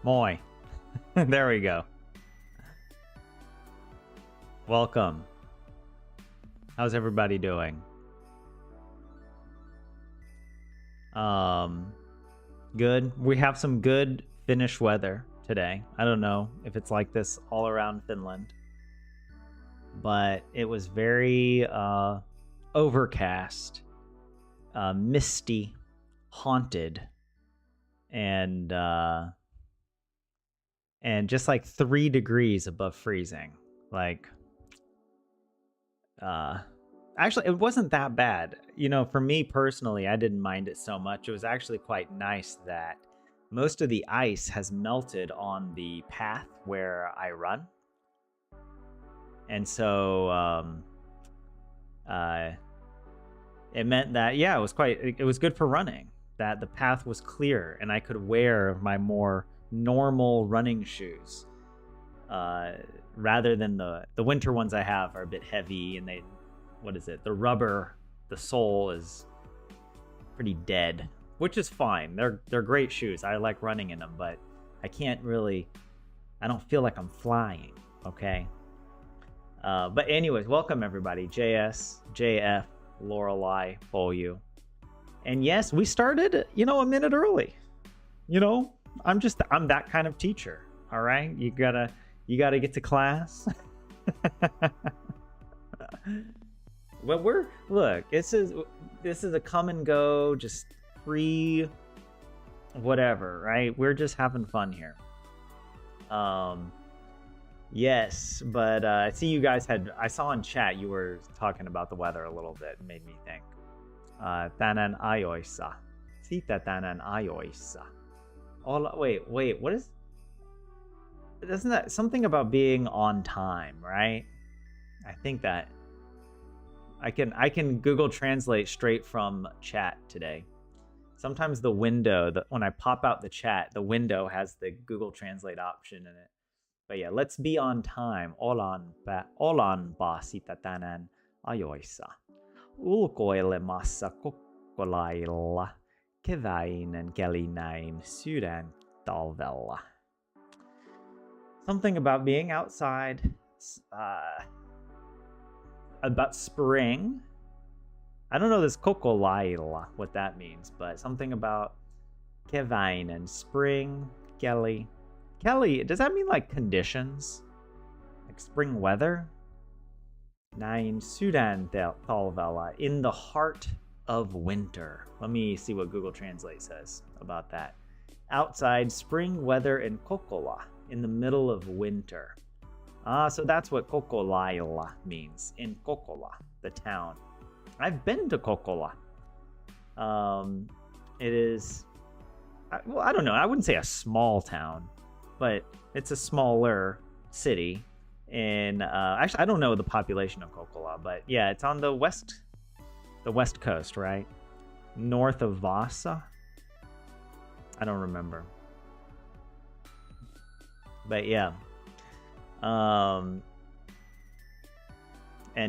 Moi. There we go. Welcome. How's everybody doing? Good. We have some good Finnish weather today. I don't know if it's like this all around Finland, but it was very overcast, misty, haunted, and just like 3 degrees above freezing. Like, actually, it wasn't that bad. You know, for me personally, I didn't mind it so much. It was actually quite nice that most of the ice has melted on the path where I run. And so, it meant that, yeah, it was good for running, that the path was clear and I could wear my more normal running shoes. Rather than the winter ones I have are a bit heavy and the rubber, the sole is pretty dead, which is fine. They're great shoes. I like running in them, but I don't feel like I'm flying, okay? But anyways, welcome everybody. JS, JF, Lorelei, Folyu. And yes, we started, a minute early. I'm that kind of teacher, all right? You gotta get to class. But this is a come and go, just free whatever, right? We're just having fun here. Yes, but I see you guys I saw in chat you were talking about the weather a little bit. It made me think. Tanan ayoisa. Sita tanan ayoisa. Wait, what is... Isn't that something about being on time, right? I think that I can Google Translate straight from chat today. Sometimes the window, when I pop out the chat, the window has the Google Translate option in it. But yeah, let's be on time. Olan ba sitä tänään ajoissa. Ulkoilemassa kokkolailla. Keväinen keli näin sydäntalvella. Something about being outside, about spring. I don't know this kokolaila, what that means, but something about keväinen, spring, keli. Kelly, does that mean like conditions? Like spring weather? Näin sydäntalvella, in the heart of winter. Let me see what Google Translate says about that. Outside, spring weather in Kokkola, in the middle of winter. So that's what Kokkolaila means, in Kokkola, the town. I've been to Kokkola. It is, well, I don't know, I wouldn't say a small town, but it's a smaller city. Actually, I don't know the population of Kokkola, but yeah, it's on the west coast, right? North of Vasa. I don't remember. But yeah. And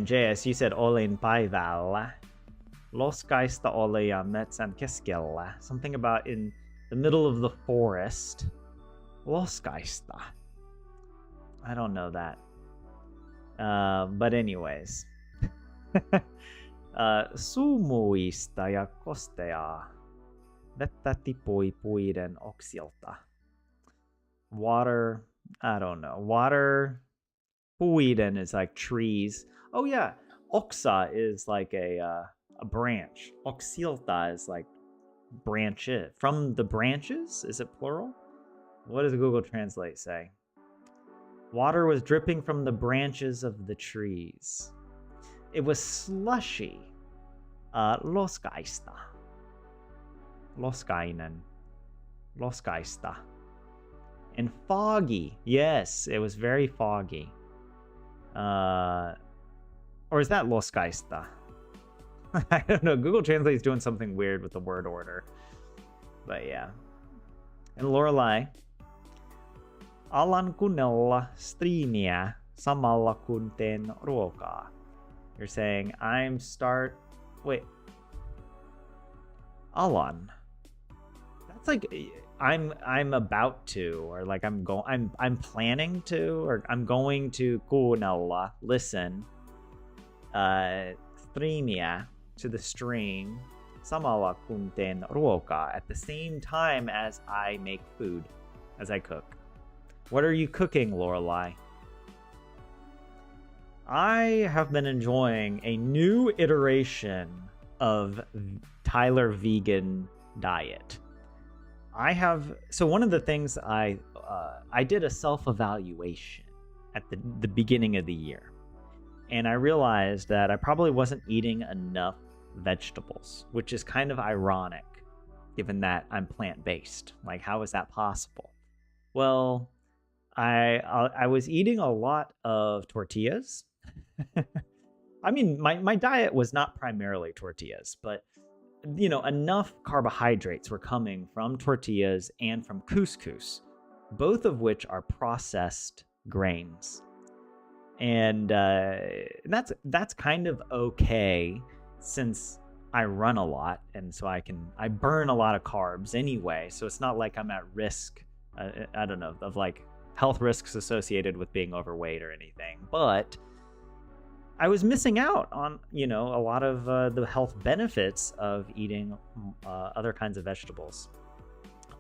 JS, you said olin päivällä. Loskaista oli ja metsän keskellä. Something about in the middle of the forest. Loskaista. I don't know that. But anyways. Sumuista ja kosteaa. Vettä tipui puiden oksilta. Water, I don't know. Water, puiden is like trees. Oh yeah, oksa is like a branch. Oksilta is like branches. From the branches? Is it plural? What does Google Translate say? Water was dripping from the branches of the trees. It was slushy. Loskaista. Loskainen. Loskaista. And foggy. Yes, it was very foggy. Or is that loskaista? I don't know. Google Translate is doing something weird with the word order. But yeah. And Lorelei. Alan kuunnella striimiä samalla kun teen ruokaa. You're saying, Wait. Alan. That's like, I'm about to, or like I'm planning to, or I'm going to kuunnella, listen, streamia, to the stream, samalla kun teen ruokaa, at the same time as I make food, as I cook. What are you cooking, Lorelai? I have been enjoying a new iteration of Tyler vegan diet. So one of the things I did a self-evaluation at the beginning of the year, and I realized that I probably wasn't eating enough vegetables, which is kind of ironic given that I'm plant-based. Like, how is that possible? Well, I was eating a lot of tortillas. I mean, my diet was not primarily tortillas, but enough carbohydrates were coming from tortillas and from couscous, both of which are processed grains. And that's kind of okay, since I run a lot, and so I burn a lot of carbs anyway, so it's not like I'm at risk, I don't know, of like health risks associated with being overweight or anything. But I was missing out on, a lot of the health benefits of eating other kinds of vegetables.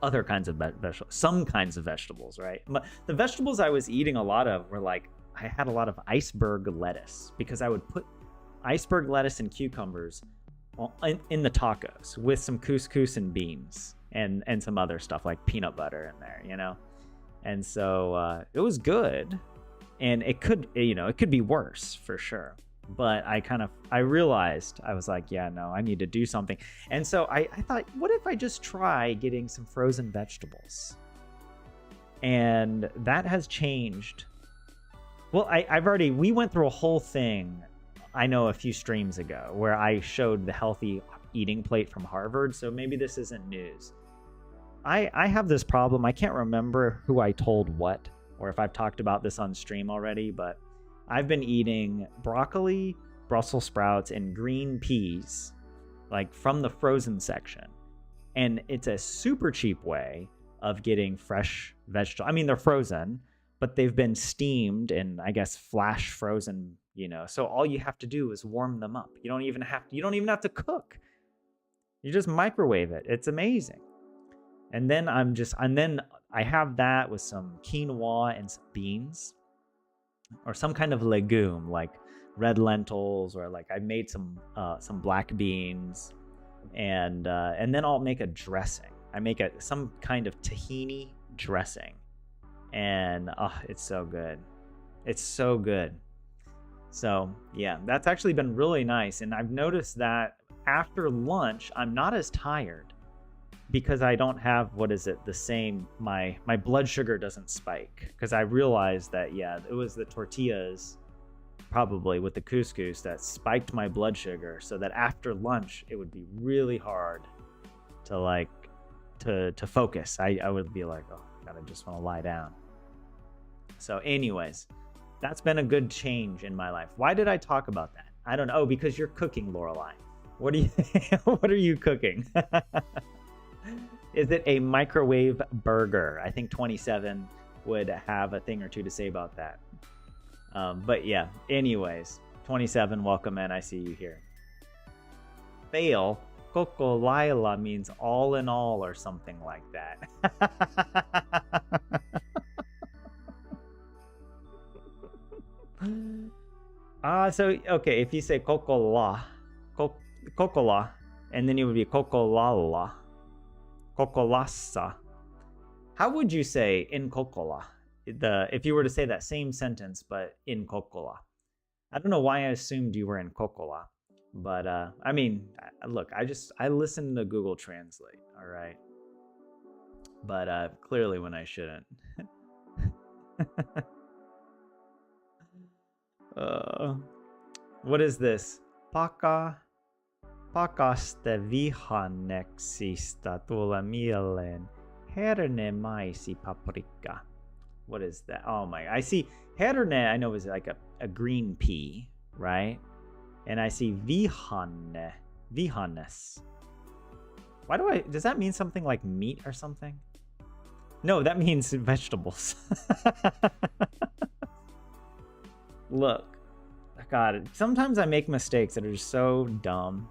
Other kinds of vegetables. Some kinds of vegetables, right? But the vegetables I was eating a lot of were like, I had a lot of iceberg lettuce, because I would put iceberg lettuce and cucumbers in the tacos with some couscous and beans and some other stuff like peanut butter in there, And so it was good. And it could be worse for sure. But I realized, I was like, yeah, no, I need to do something. And so I thought, what if I just try getting some frozen vegetables? And that has changed. Well, we went through a whole thing, I know, a few streams ago, where I showed the healthy eating plate from Harvard. So maybe this isn't news. I have this problem. I can't remember who I told what, or if I've talked about this on stream already, but I've been eating broccoli, Brussels sprouts, and green peas, like from the frozen section. And it's a super cheap way of getting fresh vegetables. I mean, they're frozen, but they've been steamed and I guess flash frozen, So all you have to do is warm them up. You don't even have to cook. You just microwave it. It's amazing. And then I have that with some quinoa and some beans, or some kind of legume like red lentils, or like I made some black beans, and then I'll make a dressing. I make some kind of tahini dressing, and it's so good. It's so good. So yeah, that's actually been really nice, and I've noticed that after lunch I'm not as tired, because I don't have, my blood sugar doesn't spike, because I realized that, yeah, it was the tortillas, probably with the couscous, that spiked my blood sugar, so that after lunch it would be really hard to focus. I would be like, oh God, I just want to lie down. So anyways, that's been a good change in my life. Why did I talk about that? I don't know. Oh, because you're cooking, Lorelai. What are you cooking? Is it a microwave burger? I think 27 would have a thing or two to say about that. But yeah, anyways, 27, welcome in. I see you here. Fail. Koko Laila means all in all, or something like that. Okay, if you say Kokola, Kokola, and then it would be Kokolala. Kokolassa. How would you say in Kokola? If you were to say that same sentence, but in Kokola. I don't know why I assumed you were in Kokola, but I mean, look, I listen to Google Translate, all right? But clearly when I shouldn't. What is this? Pakaste vihanneksista tulee mieleen herne, maisi, paprika. What is that? Oh my, I see herne, I know is like a green pea, right? And I see vihannes. Does that mean something like meat or something? No, that means vegetables. Look, God, sometimes I make mistakes that are just so dumb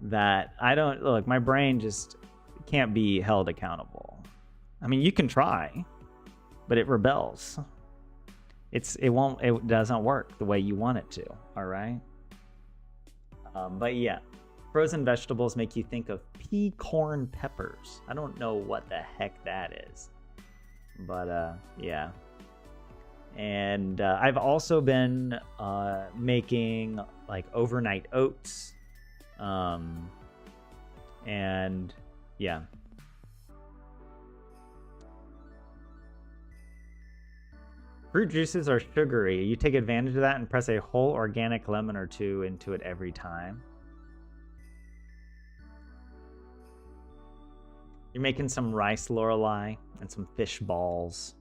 that I don't look. My brain just can't be held accountable. I mean, you can try, but it rebels. It doesn't work the way you want it to. All right. But yeah, frozen vegetables make you think of pea corn peppers. I don't know what the heck that is, but yeah. And I've also been making like overnight oats, and yeah. Fruit juices are sugary. You take advantage of that and press a whole organic lemon or two into it every time. You're making some rice Lorelei and some fish balls.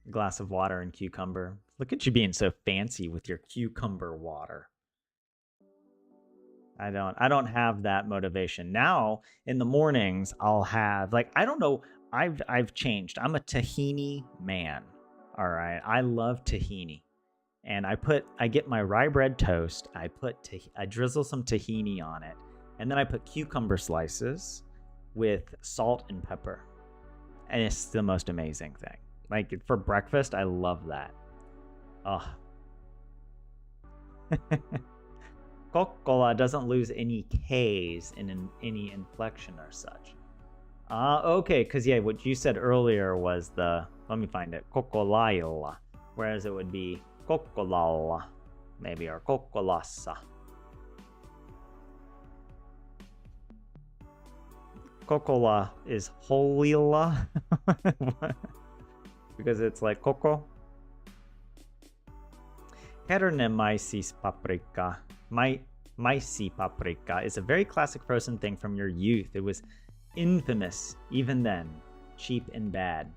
A glass of water and cucumber. Look at you being so fancy with your cucumber water. I don't have that motivation. Now in the mornings I'll have like I don't know. I've changed. I'm a tahini man. All right. I love tahini. And I get my rye bread toast. I drizzle some tahini on it. And then I put cucumber slices with salt and pepper. And it's the most amazing thing. Like for breakfast, I love that. Oh. Coca-Cola doesn't lose any K's in any inflection or such. Okay, because yeah, what you said earlier was let me find it, Coca-Cola, whereas it would be Coca-Cola, maybe, or Coca-Colasa. Coca-Cola is Holila, because it's like Coco. Carne maisis paprika. Maisi paprika is a very classic frozen thing from your youth. It was infamous even then, cheap and bad.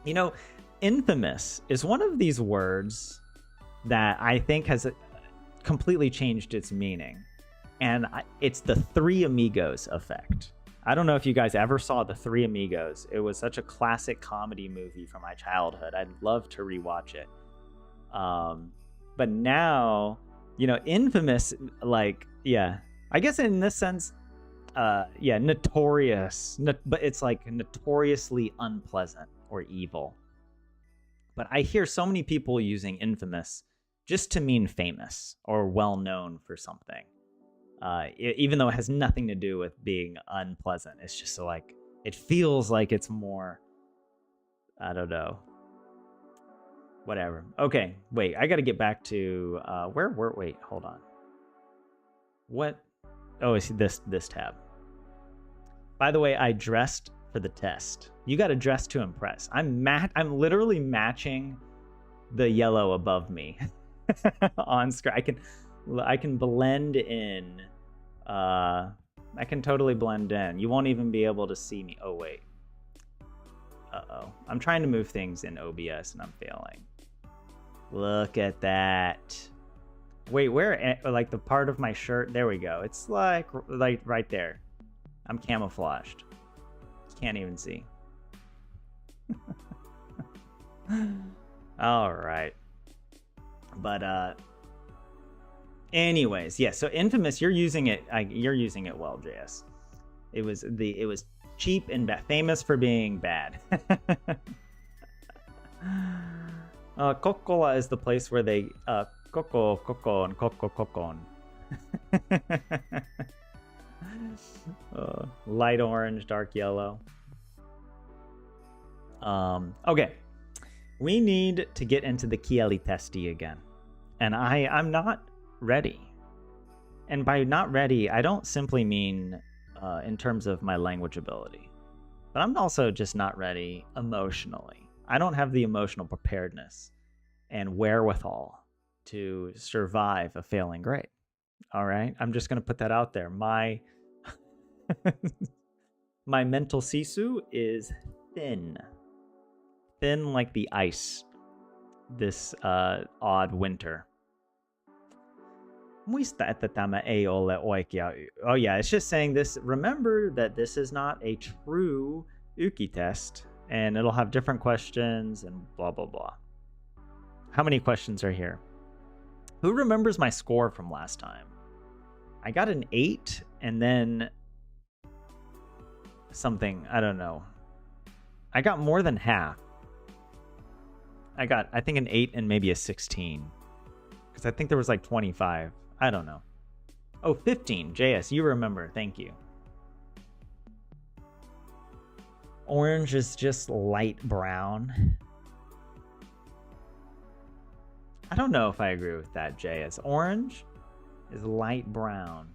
You know, infamous is one of these words that I think has completely changed its meaning. And it's the Three Amigos effect. I don't know if you guys ever saw the Three Amigos. It was such a classic comedy movie from my childhood. I'd love to rewatch it. But now, you know, infamous, like, yeah, I guess in this sense, yeah, notorious, but it's like notoriously unpleasant or evil. But I hear so many people using infamous just to mean famous or well known for something, even though it has nothing to do with being unpleasant. It's just so like it feels like it's more, I don't know, whatever. Okay, wait, I got to get back to wait, hold on. What? Oh, I see this tab. By the way, I dressed for the test. You got to dress to impress. I'm literally matching the yellow above me on screen. I can blend in. I can totally blend in. You won't even be able to see me. Oh wait. Uh-oh. I'm trying to move things in OBS and I'm failing. Look at that. Wait, where, like the part of my shirt? There we go. It's like right there. I'm camouflaged. Can't even see. All right. But anyways, yeah. So infamous, you're using it. You're using it well, JS. It was cheap and famous for being bad. Coca-Cola is the place where they Coco, and Coco. Light orange, dark yellow. Okay. We need to get into the Kieli Testi again. And I'm not ready. And by not ready, I don't simply mean in terms of my language ability. But I'm also just not ready emotionally. I don't have the emotional preparedness and wherewithal to survive a failing grade. All right? I'm just going to put that out there. My mental sisu is thin. Thin like the ice this odd winter. Muista, että tämä ei ole oikea. Oh yeah, it's just saying this. Remember that this is not a true Uki test, and it'll have different questions and blah blah blah. How many questions are here? Who remembers my score from last time? I got an 8 and then something, I don't know. I got more than half. I got, I think, an 8 and maybe a 16. Because I think there was like 25. I don't know. Oh, 15. JS, you remember. Thank you. Orange is just light brown. I don't know if I agree with that, JS. Orange is light brown.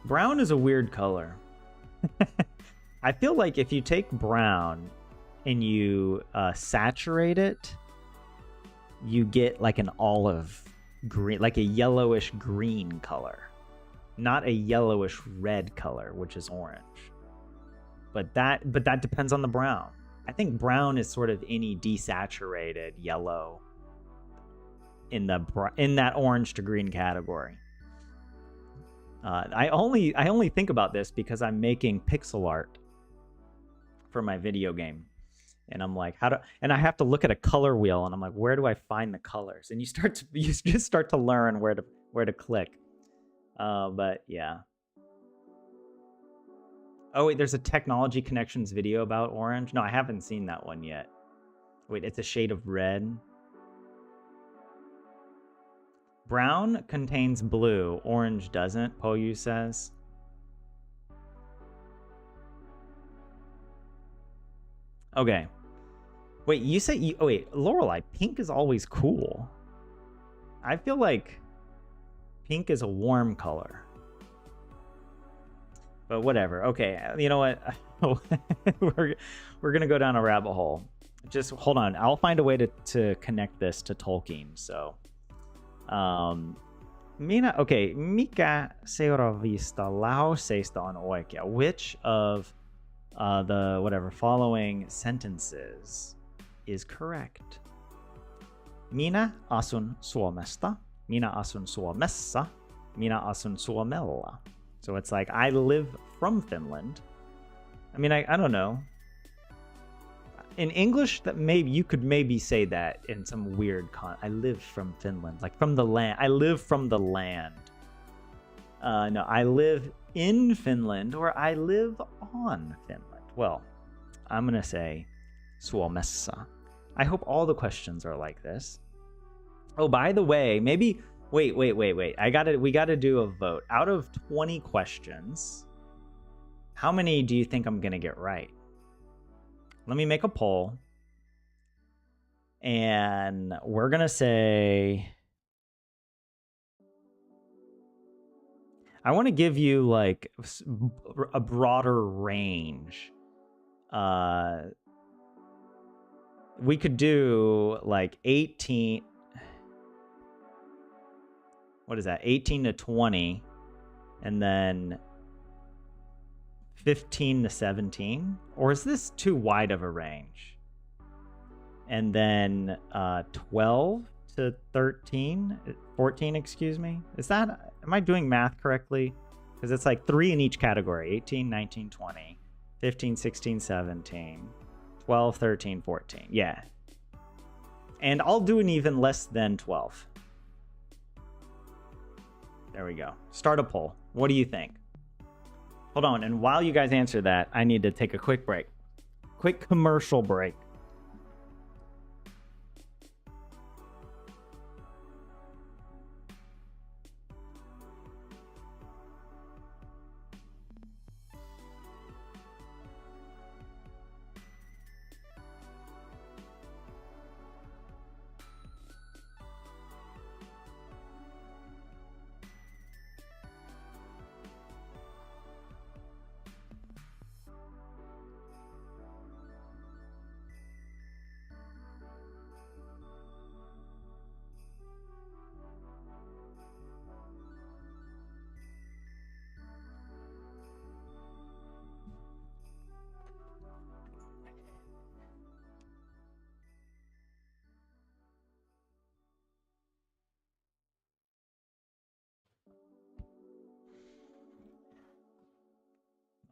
Brown is a weird color. I feel like if you take brown and you saturate it, you get like an olive green, like a yellowish green color, not a yellowish red color, which is orange. But that depends on the brown. I think brown is sort of any desaturated yellow in that orange to green category. I only think about this because I'm making pixel art for my video game, and I'm like, and I have to look at a color wheel, and I'm like, where do I find the colors? And you just start to learn where to click. But yeah. Oh wait, there's a Technology Connections video about orange. No, I haven't seen that one yet. Wait, it's a shade of red. Brown contains blue, orange doesn't, Poyu says. Okay. Wait, you say oh wait, Lorelei, pink is always cool. I feel like pink is a warm color. But whatever. Okay, you know what? we're gonna go down a rabbit hole. Just hold on. I'll find a way to connect this to Tolkien. So, Mina. Okay, Mika seuraavista lauseista on oikea. Which of the whatever following sentences is correct? Minä asun Suomesta. Minä asun Suomessa. Minä asun Suomella. So it's like, I live from Finland. I mean, I don't know. In English, that maybe you could maybe say that in some weird I live from Finland, like from the land. I live from the land. No, I live in Finland, or I live on Finland. Well, I'm gonna say Suomessa. I hope all the questions are like this. Oh, by the way, maybe. Wait. We gotta do a vote. Out of 20 questions, how many do you think I'm gonna get right? Let me make a poll. And we're gonna say, I want to give you like a broader range. We could do like 18. What is that? 18 to 20, and then 15 to 17? Or is this too wide of a range? And then 12 to 13, 14, excuse me. Am I doing math correctly? Because it's like 3 in each category: 18, 19, 20, 15, 16, 17, 12, 13, 14. Yeah. And I'll do an even less than 12. There we go. Start a poll. What do you think? Hold on. And while you guys answer that, I need to take a quick break. Quick commercial break.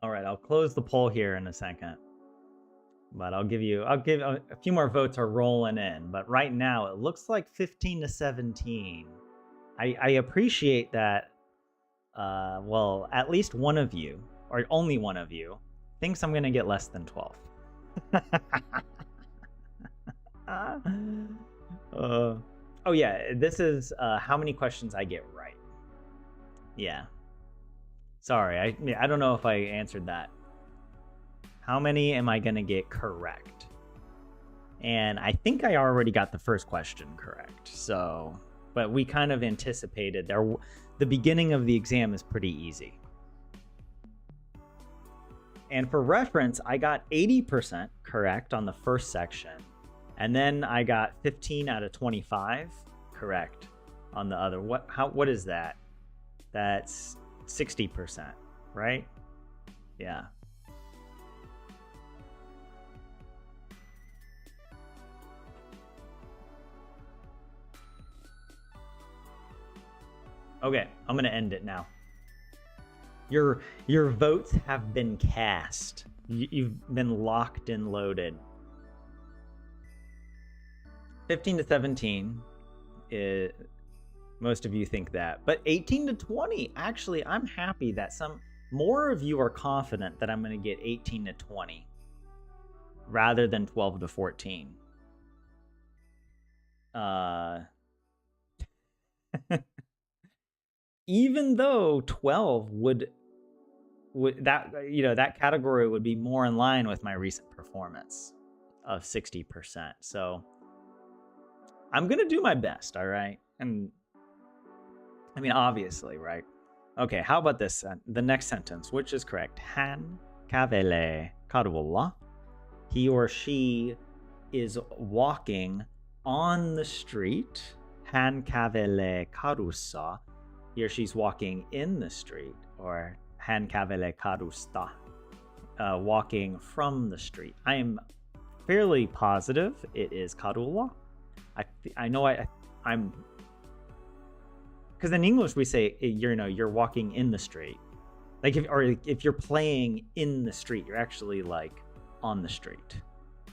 All right, I'll close the poll here in a second. But I'll give a few more votes are rolling in. But right now it looks like 15 to 17. I appreciate that. Well, at least one of you, or only one of you, thinks I'm gonna get less than 12. Oh yeah, this is how many questions I get right. Yeah. Sorry, I don't know if I answered that. How many am I gonna get correct? And I think I already got the first question correct. So, but we kind of anticipated there. The beginning of the exam is pretty easy. And for reference, I got 80% correct on the first section. And then I got 15 out of 25 correct on the other. What is that? That's 60%, right? Yeah. Okay, I'm gonna end it now. Your votes have been cast. You've been locked and loaded. 15 to 17, most of you think that. But 18 to 20, actually, I'm happy that some more of you are confident that I'm going to get 18 to 20 rather than 12 to 14. Even though 12 would that, you know, that category would be more in line with my recent performance of 60%. So I'm going to do my best, all right? And I mean, obviously, right? Okay, how about this? The next sentence, which is correct. Han kavele karulla. He or she is walking on the street. Han kavele karussa. He or she's walking in the street. Or han kavele karusta. Walking from the street. I am fairly positive it is karulla. I know I'm because in English we say you're walking in the street, like if you're playing in the street, you're actually like on the street,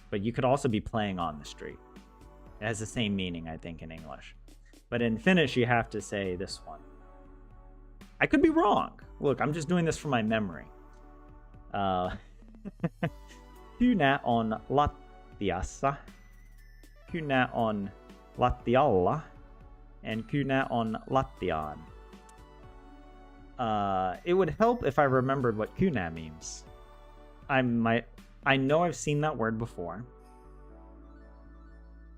but you could also be playing on the street. It has the same meaning, I think, in English, but in Finnish you have to say this one. I could be wrong. Look, I'm just doing this from my memory. Kynä on lattiassa. Kynä on lattialla, and kynä on lattiaan. It would help if I remembered what kynä means. I know I've seen that word before.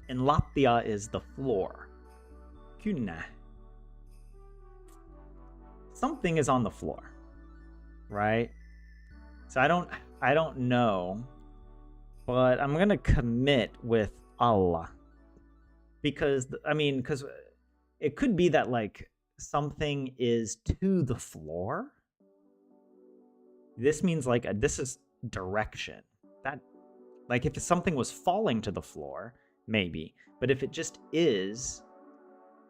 And lattia is the floor. Kynä. Something is on the floor, right? So I don't know, but I'm gonna commit with alla. Because it could be that like something is to the floor. This means like this is direction. That like if something was falling to the floor, maybe. But if it just is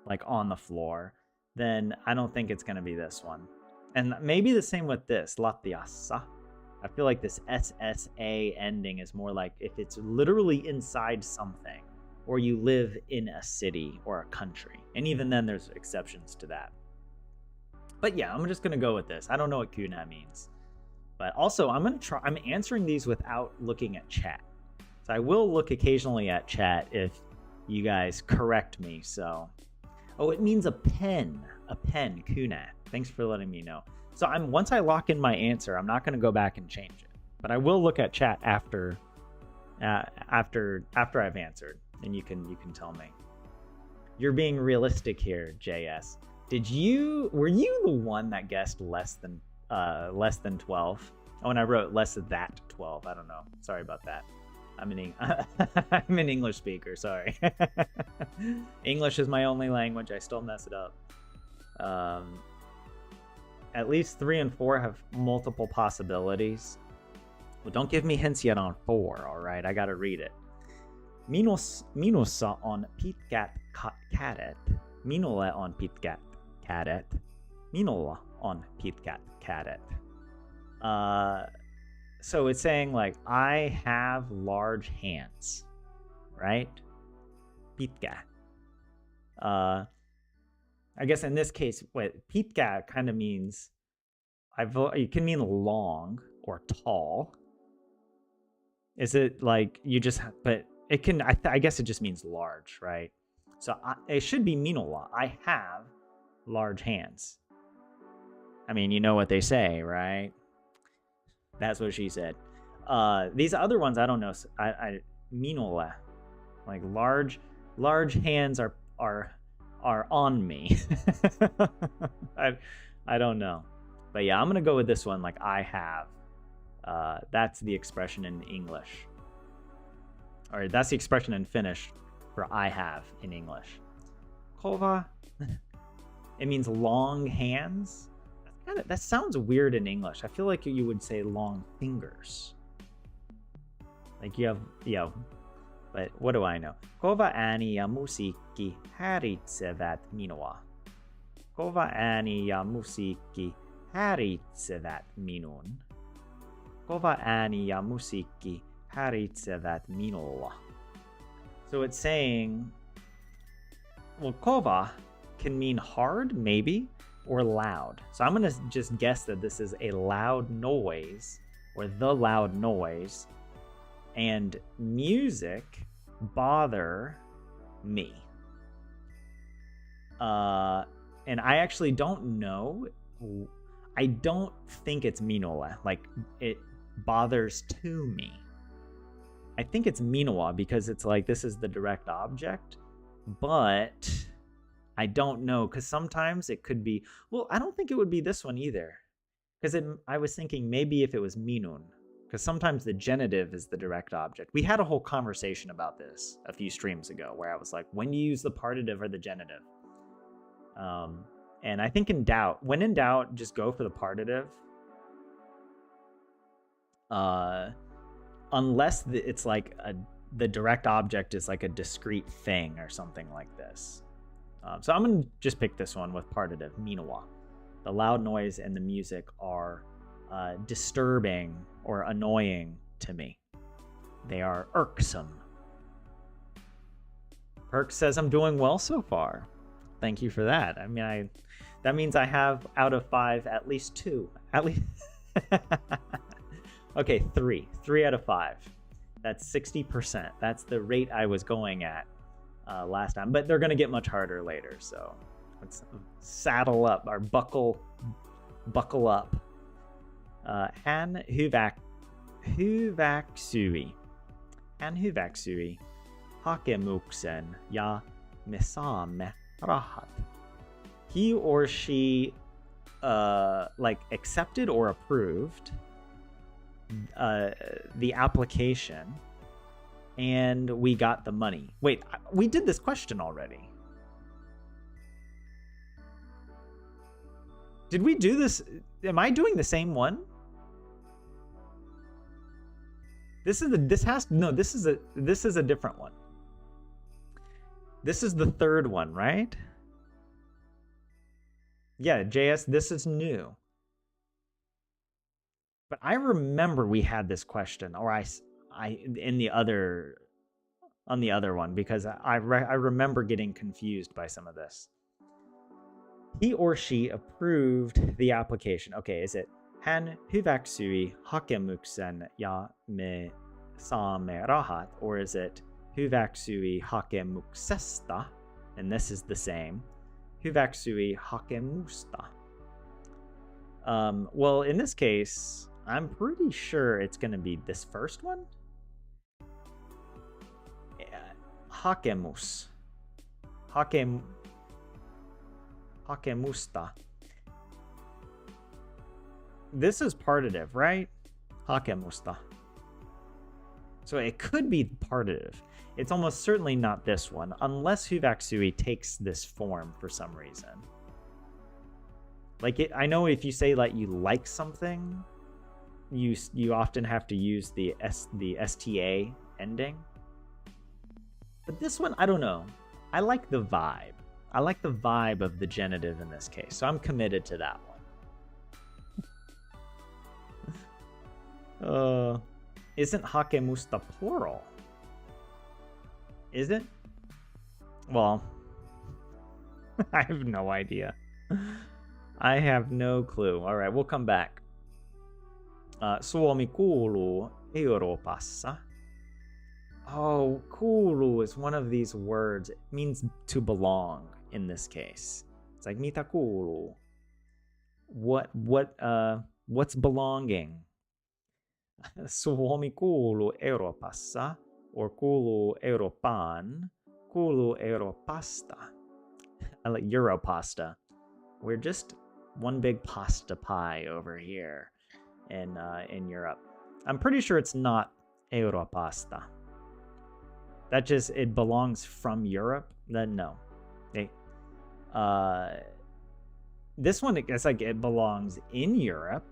like on the floor, then I don't think it's gonna be this one. And maybe the same with this, lattiassa. I feel like this SSA ending is more like if it's literally inside something. Or you live in a city or a country. And even then there's exceptions to that. But yeah, I'm just gonna go with this. I don't know what kynä means. But also I'm answering these without looking at chat. So I will look occasionally at chat if you guys correct me. So it means a pen, kynä. Thanks for letting me know. So once I lock in my answer, I'm not gonna go back and change it. But I will look at chat after I've answered. And you can tell me. You're being realistic here, JS. Were you the one that guessed less than 12? Oh, and I wrote less than that 12. I don't know. Sorry about that. I'm an English speaker. Sorry. English is my only language. I still mess it up. At least 3 and 4 have multiple possibilities. Well, don't give me hints yet on 4. All right, I gotta read it. Minussa on pitkät kädet. Minulle on pitkät kädet. Minulla on pitkät kädet. So it's saying like I have large hands, right? Pitka. I guess in this case, what pitka kind of means, it can mean long or tall. Is it like you just? But it can. I guess it just means large, right? So it should be minola. I have large hands. I mean, you know what they say, right? That's what she said. These other ones, I don't know. I minola, like large hands are on me. I don't know, but yeah, I'm gonna go with this one. Like I have. That's the expression in English, or that's the expression in Finnish for I have in English. Kova, it means long hands. That sounds weird in English. I feel like you would say long fingers. Like you have, but what do I know? Kova ääni ja musiikki häiritsevät minua. Kova ääni ja musiikki häiritsevät minun. Kova ääni ja musiikki häiritsevät minua. So it's saying, well, kova can mean hard, maybe, or loud. So I'm going to just guess that this is a loud noise, or the loud noise, and music bother me. And I actually don't know. I don't think it's minola, like it bothers to me. I think it's minoa because it's like this is the direct object, but I don't know, because sometimes it could be, well, I don't think it would be this one either, because I was thinking maybe if it was minun, because sometimes the genitive is the direct object. We had a whole conversation about this a few streams ago where I was like, when do you use the partitive or the genitive? And I think when in doubt, just go for the partitive. Unless it's like the direct object is like a discrete thing or something like this. So I'm going to just pick this one with partitive, minoa. The loud noise and the music are disturbing or annoying to me. They are irksome. Perk says I'm doing well so far. Thank you for that. I mean, that means I have out of 5 at least 2. At least. Okay, 3 out of 5. That's 60%. That's the rate I was going at last time, but they're going to get much harder later. So let's saddle up or buckle up. Han hyväksyi hakemuksen ja me saamme rahat. He or she like accepted or approved the application, and we got the money. Wait, we did this question already. Did we do this? Am I doing the same one? This is a different one. This is the third one, right? Yeah, JS, this is new. But I remember we had this question, or I on the other one, because I remember getting confused by some of this. He or she approved the application. Okay, is it hän hyväksyi hakemuksen ja me saamme rahat, or is it hyväksyi hakemuksesta, and this is the same, hyväksyi hakemusta? Well, in this case, I'm pretty sure it's going to be this first one. Hakemus. Hakemusta. This is partitive, right? Hakemusta. So it could be partitive. It's almost certainly not this one, unless hyväksyi takes this form for some reason. Like I know if you say like you like something, you often have to use the STA ending. But this one, I don't know. I like the vibe. I like the vibe of the genitive in this case, so I'm committed to that one. Isn't hakemusta plural? Is it? Well, I have no idea. I have no clue. All right, we'll come back. Suomi kuuluu Euroopassa. Oh, kuuluu is one of these words. It means to belong in this case. It's like mitä kuuluu. What's belonging? Suomi kuuluu Euroopassa or kuuluu Eurooppaan, kuuluu Euroopasta. I like Europasta. We're just one big pasta pie over here in Europe. I'm pretty sure it's not Europasta. That just, it belongs from Europe. Then no. This one, it's like it belongs in Europe.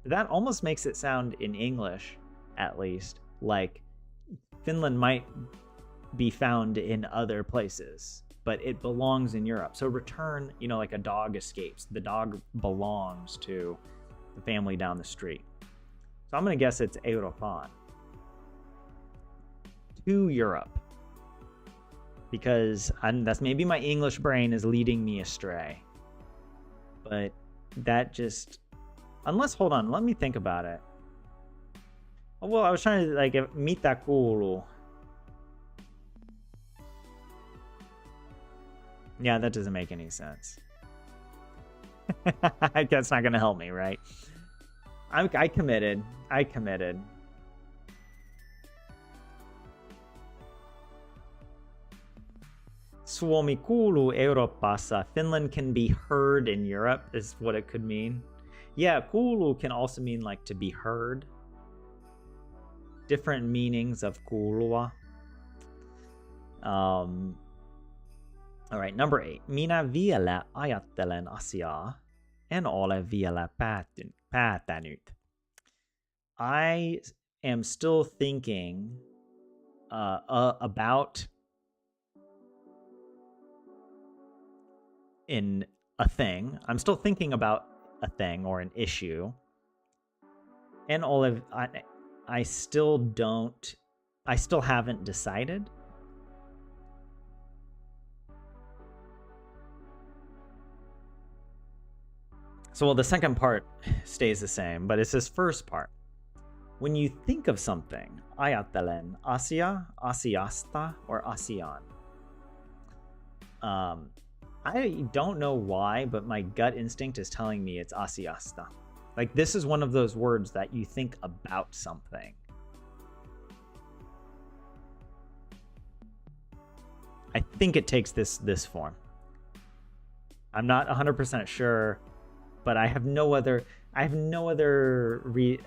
That almost makes it sound in English, at least, like Finland might be found in other places, but it belongs in Europe. So return, you know, like a dog escapes. The dog belongs to the family down the street. So I'm going to guess it's Euroopan. To Europe. Because that's maybe my English brain is leading me astray. But that just... Unless, hold on, let me think about it. Oh, well, I was trying to, like, mitä kuuluu. Yeah, that doesn't make any sense. That's not going to help me, right? I committed. Suomi kuuluu Euroopassa. Finland can be heard in Europe, is what it could mean. Yeah, kuuluu can also mean like to be heard. Different meanings of kuulua. All right, number 8. Minä vielä ajattelen asiaa. En ole vielä päättänyt. I am still thinking about in a thing. I'm still thinking about a thing or an issue. And Olive, I still haven't decided. So, well, the second part stays the same, but it's this first part. When you think of something, ajattelen asia, asiasta, or asiaan. I don't know why, but my gut instinct is telling me it's asiasta. Like, this is one of those words that you think about something. I think it takes this form. I'm not 100% sure, but I have no other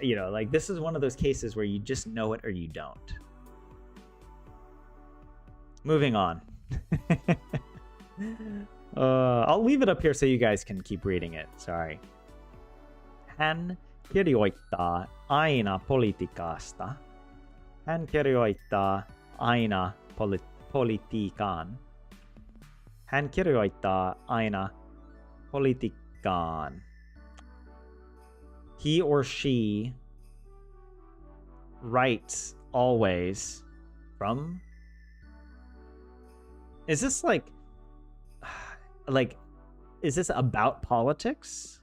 you know, like, this is one of those cases where you just know it or you don't. Moving on. I'll leave it up here so you guys can keep reading it. Sorry. Hän kirjoittaa aina politiikasta. Hän kirjoittaa aina politiikkaan. Hän kirjoittaa aina politiikkaan. He or she writes always from... Is this like, is this about politics?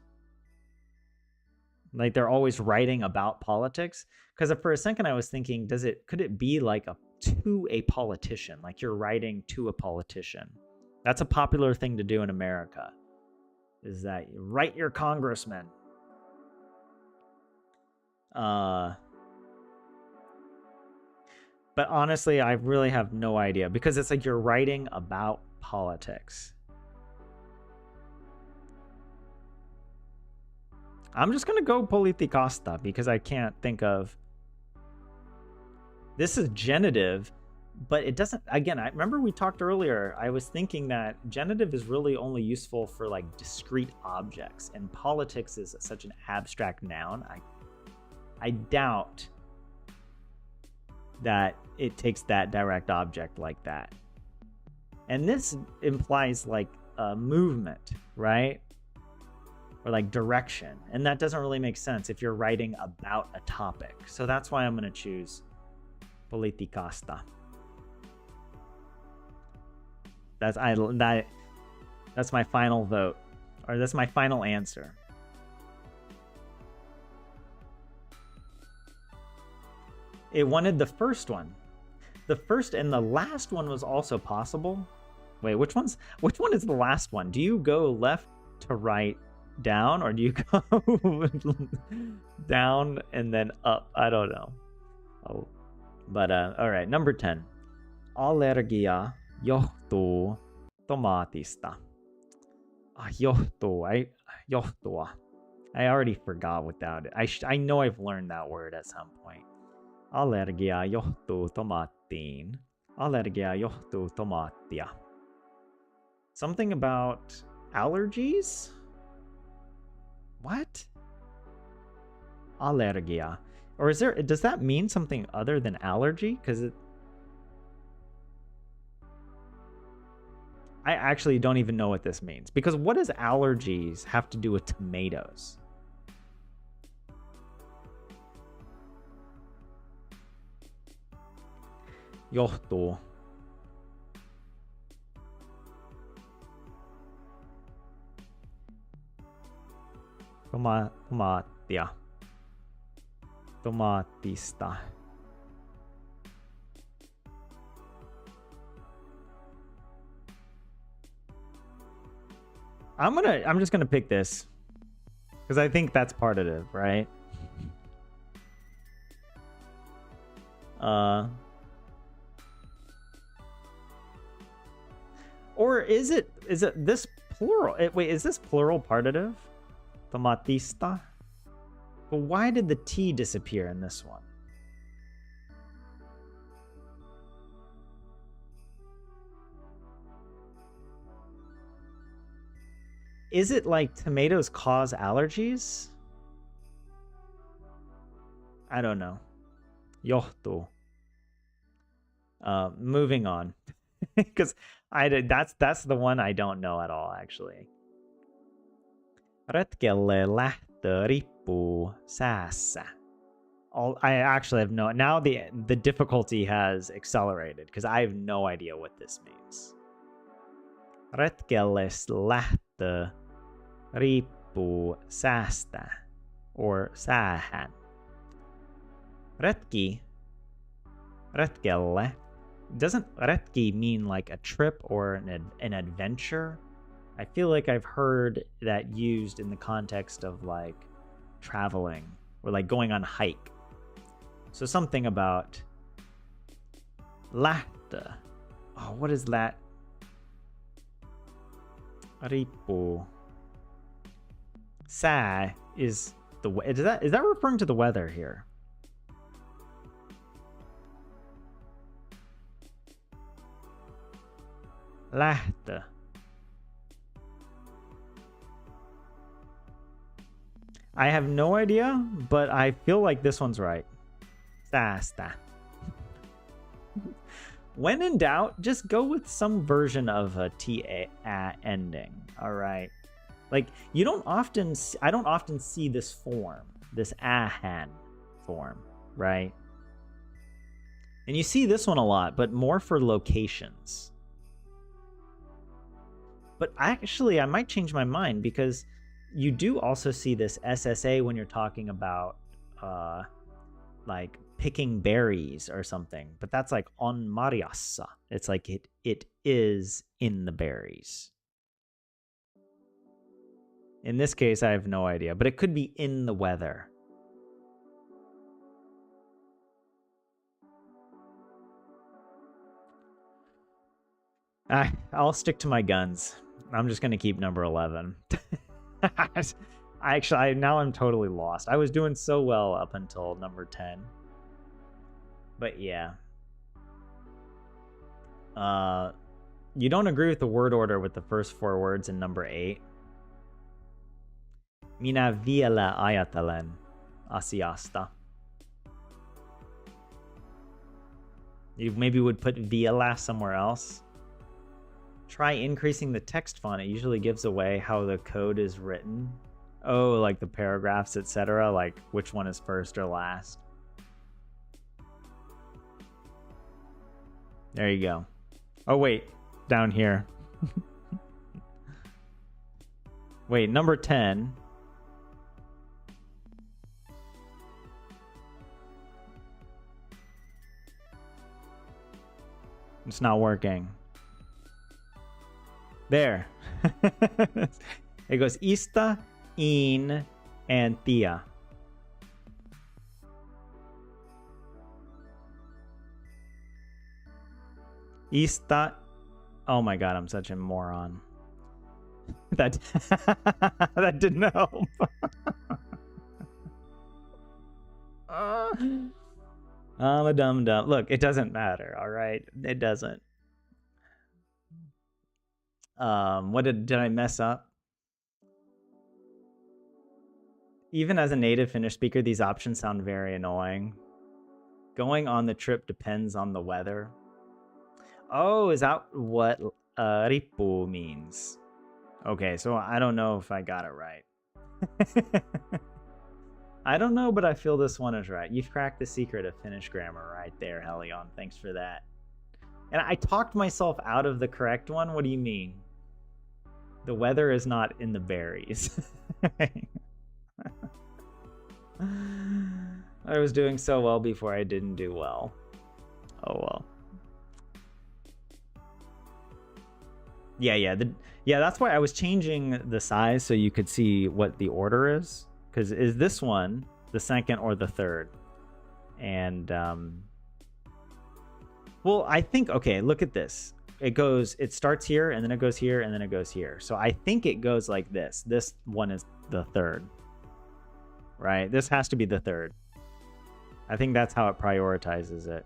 Like they're always writing about politics? Because for a second I was thinking, could it be like to a politician? Like you're writing to a politician. That's a popular thing to do in America. Is that you write your congressman. But honestly, I really have no idea because it's like you're writing about politics. I'm just going to go politikasta because I can't think of... This is genitive, but it doesn't... Again, I remember we talked earlier, I was thinking that genitive is really only useful for like discrete objects, and politics is such an abstract noun. I doubt that it takes that direct object like that. And this implies like a movement, right? or like direction. And that doesn't really make sense if you're writing about a topic. So that's why I'm going to choose politikasta. That's my final vote, or that's my final answer. It wanted the first one. The first and the last one was also possible. Wait, which one is the last one? Do you go left to right down, or do you go down and then up? I don't know. Oh, but all right, number 10. Allergia johtuu tomaatista. Johtua. I already forgot without it. I know I've learned that word at some point. Allergia johtuu tomaattiin. Allergia johtuu tomaattia. Something about allergies? What? Allergia. Or does that mean something other than allergy? Because I actually don't even know what this means. Because what does allergies have to do with tomatoes? Johtuu. Tomaattia. Tomaattista. I'm just gonna pick this because I think that's partitive, right? Or is it this plural? Wait, is this plural partitive? Tomatista. But why did the T disappear in this one? Is it like tomatoes cause allergies? I don't know. Johtuu. Moving on. Because that's the one I don't know at all, actually. Retkelle lähtö riippuu säässä. I actually have no... Now the difficulty has accelerated, because I have no idea what this means. Retkelle lähtö riippuu säästä, or säähän. Retkelle. Doesn't retki mean like a trip or an adventure? I feel like I've heard that used in the context of like traveling or like going on a hike. So something about lähtö. Oh, what is that? Riippuu. Sää is the is that referring to the weather here? Lähtö. I have no idea, but I feel like this one's right. Säästä. When in doubt, just go with some version of a TA ending. All right. Like I don't often see this form, this ahan form, right? And you see this one a lot, but more for locations. But actually, I might change my mind because you do also see this SSA when you're talking about like picking berries or something. But that's like on marjassa. It's like it is in the berries. In this case, I have no idea, but it could be in the weather. I'll stick to my guns. I'm just going to keep number 11. Now I'm totally lost. I was doing so well up until number 10. But yeah. You don't agree with the word order with the first 4 words in number 8? Minä vielä ajattelen asiasta. You maybe would put vielä somewhere else. Try increasing the text font. It usually gives away how the code is written. Oh, like the paragraphs, etc. Like which one is first or last. There you go. Oh, wait. Down here. Wait, number 10. It's not working. There. It goes ista, in, and tia. Ista. Oh my god, I'm such a moron. That that didn't help. I'm a dumb. Look, it doesn't matter, all right? It doesn't. What did I mess up? Even as a native Finnish speaker, these options sound very annoying. Going on the trip depends on the weather. Oh, is that what ripu means? Okay, so I don't know if I got it right. I don't know, but I feel this one is right. You've cracked the secret of Finnish grammar right there, Helion. Thanks for that. And I talked myself out of the correct one. What do you mean? The weather is not in the berries. I was doing so well before I didn't do well. Oh well. Yeah, that's why I was changing the size so you could see what the order is. Because is this one the second or the third? And, well, I think, okay, look at this. It starts here, and then it goes here, and then it goes here. So I think it goes like this. This one is the third, right? This has to be the third. I think that's how it prioritizes it.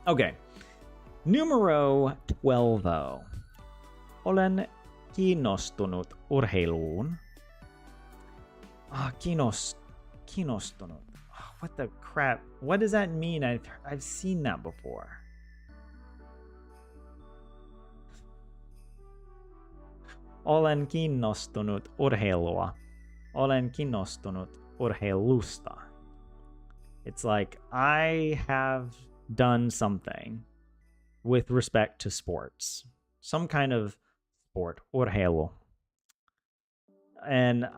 Okay. Numero 12. Olen kiinnostunut urheiluun. Kiinnostunut. What the crap? What does that mean? I've seen that before. Olen kiinnostunut urheilua. Olen kiinnostunut urheilusta. It's like I have done something with respect to sports. Some kind of sport. Urheilu. And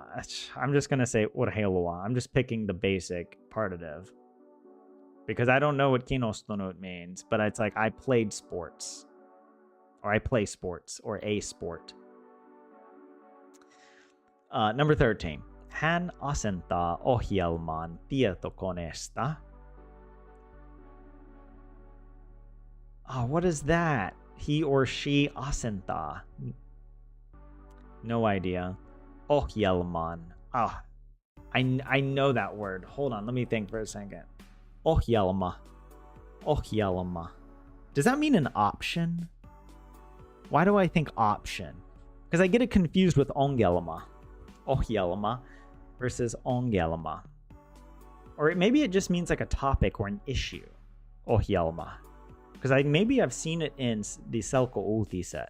I'm just going to say urheilua. I'm just picking the basic partitive. Because I don't know what kiinnostunut means. But it's like I played sports. Or I play sports. Or a sport. Number 13. Hän asentaa ohjelman tietokoneesta. Oh, what is that? He or she asentaa. No idea. Ohjelman. Ah, I know that word. Hold on, let me think for a second. Ohjelma. Ohjelma. Does that mean an option? Why do I think option? Because I get it confused with ongelma. Ohjelma versus ongelma. Or maybe it just means like a topic or an issue. Ohjelma. Because maybe I've seen it in the Selko Uutiset.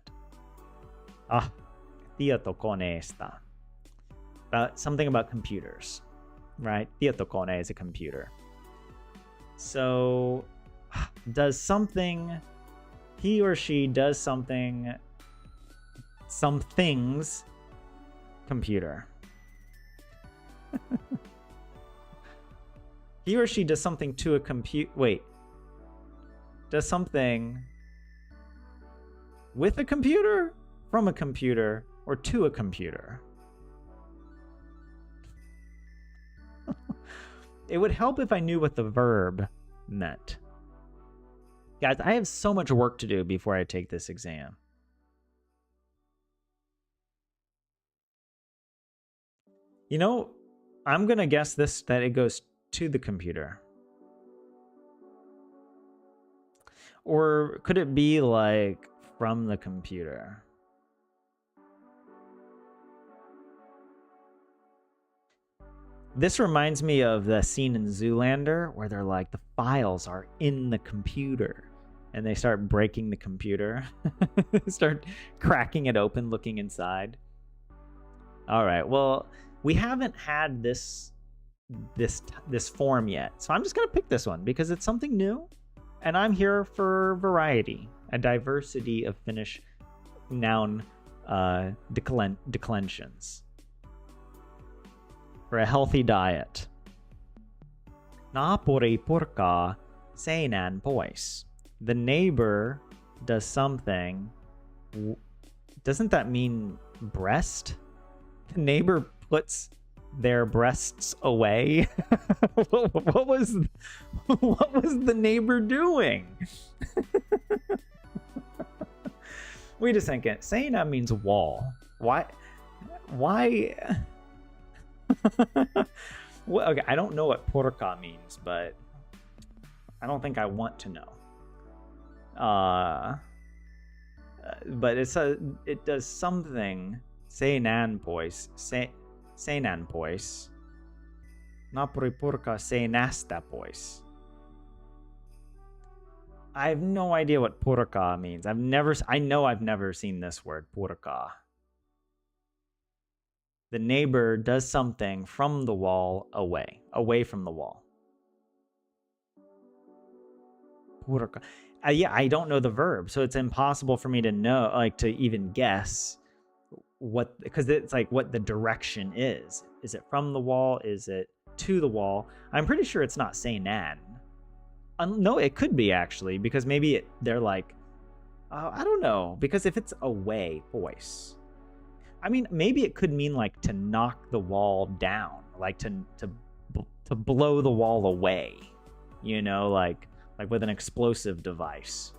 Tietokoneesta. Something about computers, right? Tietokone is a computer. So, does something, he or she does something, some things, computer. He or she does something to a does something with a computer, from a computer, or to a computer. It would help if I knew what the verb meant. Guys, I have so much work to do before I take this exam. You know, I'm going to guess that it goes to the computer. Or could it be like from the computer? This reminds me of the scene in Zoolander where they're like, the files are in the computer. And they start breaking the computer. Start cracking it open, looking inside. All right. Well, we haven't had this form yet, so I'm just gonna pick this one because it's something new, and I'm here for variety, a diversity of Finnish noun declensions for a healthy diet. Naapuri purkaa seinän pois. The neighbor does something. Doesn't that mean breast? The neighbor puts their breasts away. what was the neighbor doing? Wait a second. Seinä means wall. Why? Well, okay, I don't know what purkaa means, but I don't think I want to know. But it does something. Seinän pois. Seinän pois. Naapuri purkaa seinästä pois. I have no idea what purkaa means. I know I've never seen this word, purkaa. The neighbor does something from the wall away from the wall. Purkaa. Yeah, I don't know the verb, so it's impossible for me to know, like, to even guess what, because it's like what the direction is. Is it from the wall? Is it to the wall? I'm pretty sure it's not seinän. No, it could be actually, because maybe they're like, I don't know, because if it's away, pois. I mean, maybe it could mean like to knock the wall down, like to blow the wall away, you know, like with an explosive device.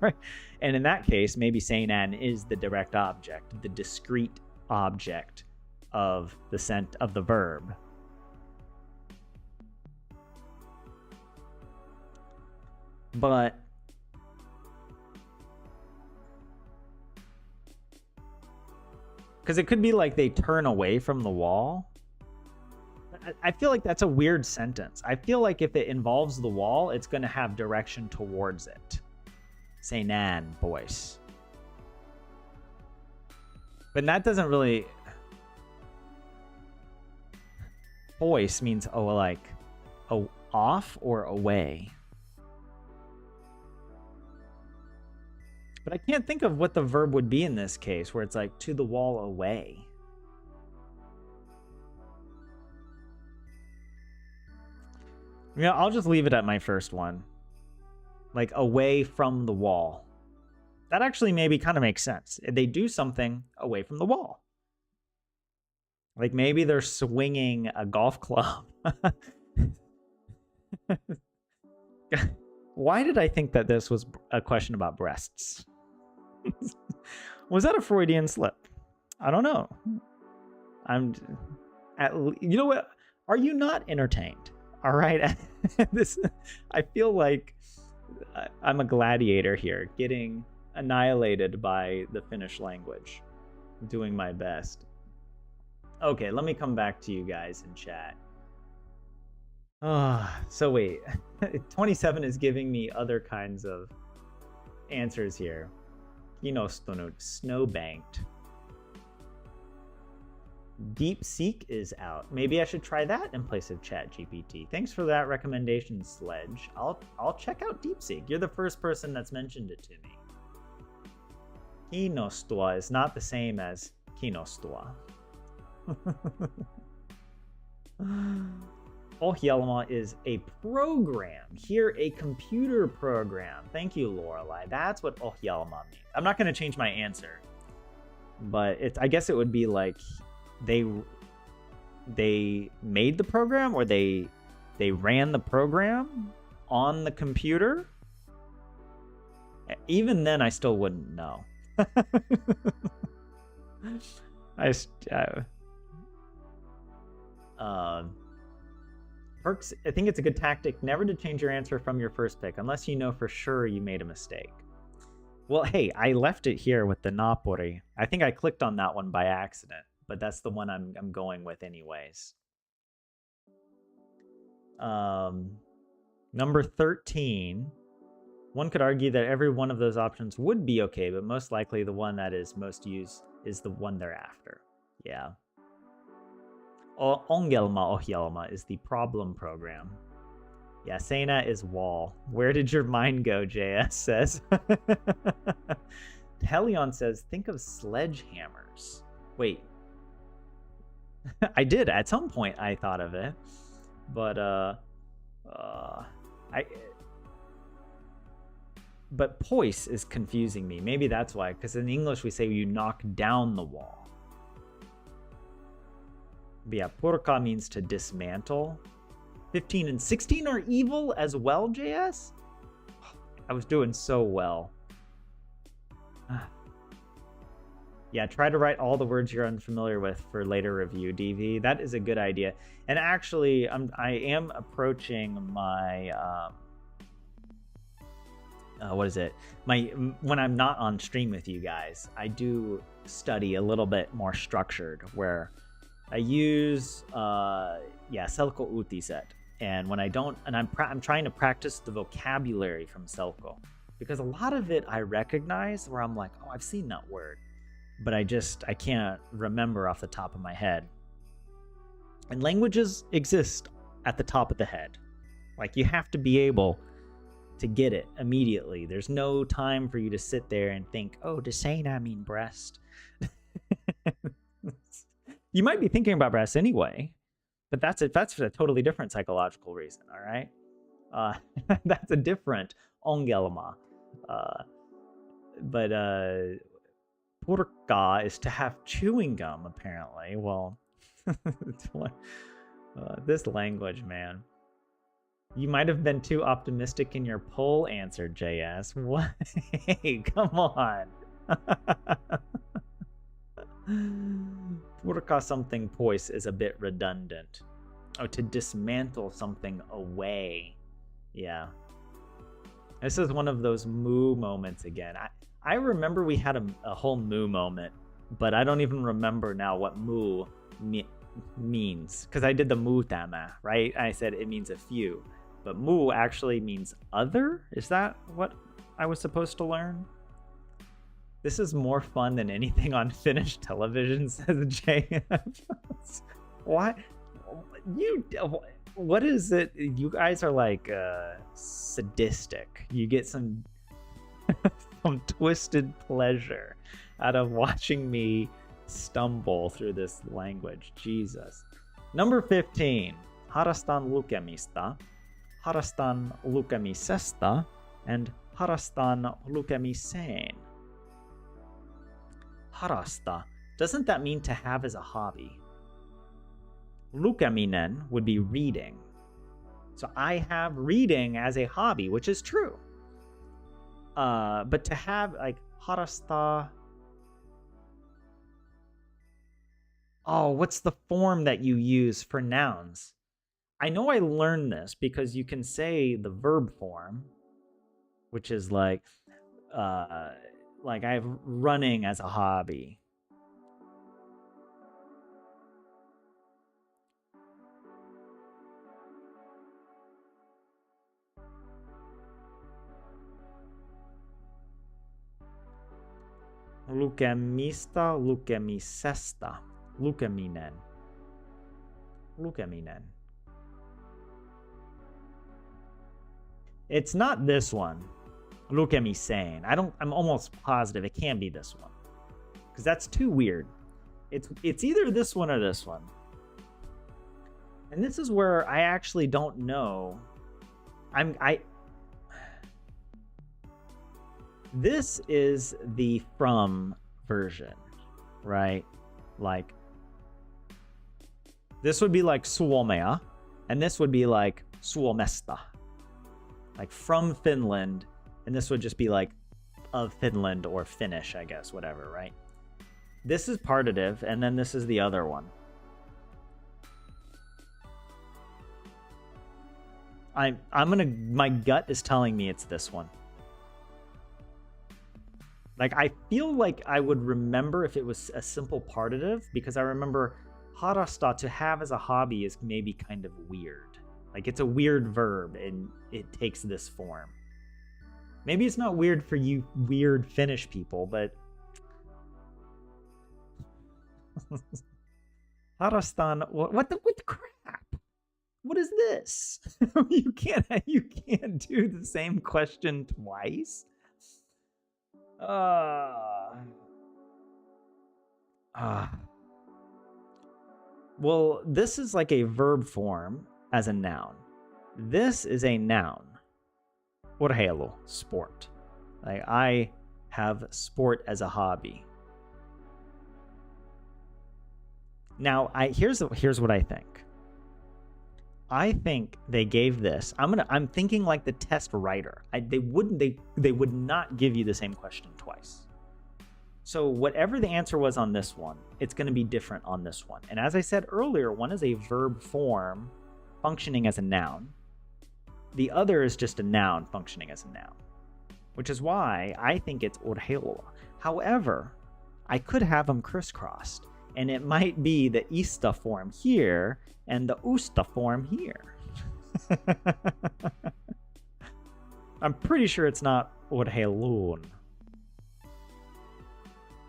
Right? And in that case, maybe seinän is the direct object, the discrete object of the verb. But because it could be like they turn away from the wall. I feel like that's a weird sentence. I feel like if it involves the wall, it's going to have direction towards it. Seinän pois. But that doesn't really... Pois means off or away. But I can't think of what the verb would be in this case, where it's like to the wall away. Yeah, I'll just leave it at my first one. Like away from the wall. That actually maybe kind of makes sense. They do something away from the wall. Like maybe they're swinging a golf club. Why did I think that this was a question about breasts? Was that a Freudian slip? I don't know. You know what? Are you not entertained? All right. I feel like I'm a gladiator here, getting annihilated by the Finnish language. Doing my best. Okay, let me come back to you guys in chat. So wait, 27 is giving me other kinds of answers here. Snowbanked. DeepSeek is out. Maybe I should try that in place of ChatGPT. Thanks for that recommendation, Sledge. I'll check out DeepSeek. You're the first person that's mentioned it to me. Kiinnostua is not the same as kiinnostua. Ohjelma is a program. Here, a computer program. Thank you, Lorelai. That's what ohjelma means. I'm not going to change my answer, but I guess it would be like they made the program, or they ran the program on the computer. Even then, I still wouldn't know. Perks, I think it's a good tactic never to change your answer from your first pick unless you know for sure you made a mistake. Well, hey, I left it here with the Napoli. I think I clicked on that one by accident, but that's the one I'm going with anyways. Number 13. One could argue that every one of those options would be okay, but most likely the one that is most used is the one thereafter. Yeah. Ongelma is the problem program. Yeah, Sena is wall. Where did your mind go, JS says. Helion says, think of sledgehammers. Wait. I did. At some point, I thought of it. But, But poise is confusing me. Maybe that's why. Because in English, we say you knock down the wall. But yeah, purka means to dismantle. 15 and 16 are evil as well, JS? I was doing so well. Yeah, try to write all the words you're unfamiliar with for later review, DV. That is a good idea. And actually, I am approaching my... what is it? When I'm not on stream with you guys, I do study a little bit more structured, where I use Selko Utiset, and when I don't, and I'm trying to practice the vocabulary from Selko, because a lot of it I recognize where I'm like, oh, I've seen that word, but I can't remember off the top of my head. And languages exist at the top of the head, like you have to be able to get it immediately. There's no time for you to sit there and think, oh, does Sena mean breast? You might be thinking about breasts anyway, but that's for a totally different psychological reason, all right? That's a different ongelma. But purka is to have chewing gum, apparently. Well, this language, man. You might have been too optimistic in your poll answer, JS. What? Hey, come on. Purka something poise is a bit redundant. Oh, to dismantle something away. Yeah. This is one of those moo moments again. I remember we had a whole moo moment, but I don't even remember now what moo means. Because I did the moo tama, right? I said it means a few. But moo actually means other? Is that what I was supposed to learn? This is more fun than anything on Finnish television, says JF. Why? What is it? You guys are like sadistic. You get some twisted pleasure out of watching me stumble through this language. Jesus. Number 15. Harastan lukemista, harastan lukemisesta, and harastan lukemiseen. Harasta. Doesn't that mean to have as a hobby? Lukeminen would be reading. So I have reading as a hobby, which is true. But to have like harasta. Oh, what's the form that you use for nouns? I know I learned this because you can say the verb form, which is like I have running as a hobby. Lukemista, lukemisesta, lukeminen. Lukeminen. It's not this one. Lukemiseen. I'm almost positive it can be this one. Because that's too weird. It's either this one or this one. And this is where I actually don't know. This is the from version, right? Like, this would be like Suomea, and this would be like Suomesta. Like from Finland, and this would just be like of Finland or Finnish, I guess, whatever, right? This is partitive, and then this is the other one. My gut is telling me it's this one. Like, I feel like I would remember if it was a simple partitive, because I remember harasta, to have as a hobby, is maybe kind of weird. Like, it's a weird verb, and it takes this form. Maybe it's not weird for you weird Finnish people, but... Harastan, what the crap? What is this? you can't do the same question twice. Well, this is like a verb form as a noun. This is a noun. Urheilu, sport. Like I have sport as a hobby. Now, here's what I think. I think they gave this. I'm thinking like the test writer. They would not give you the same question twice. So whatever the answer was on this one, it's going to be different on this one. And as I said earlier, one is a verb form functioning as a noun. The other is just a noun functioning as a noun, which is why I think it's urheilua. However, I could have them crisscrossed, and it might be the ista form here and the usta form here. I'm pretty sure it's not urheilun.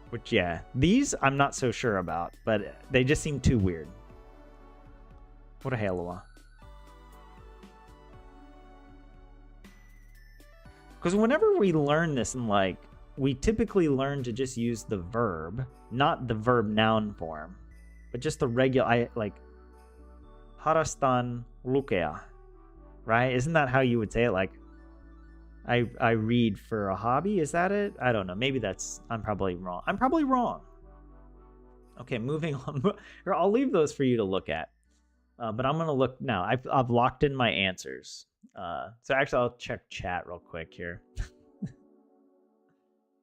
Which, yeah, these I'm not so sure about, but they just seem too weird. Urheilua. Because whenever we learn this in like, we typically learn to just use the verb, not the verb noun form, but just the regular, like, harastan lukea, right? Isn't that how you would say it? Like, I read for a hobby. Is that it? I don't know. Maybe I'm probably wrong. I'm probably wrong. Okay, moving on. I'll leave those for you to look at. But I'm going to look now. I've locked in my answers. So actually, I'll check chat real quick here.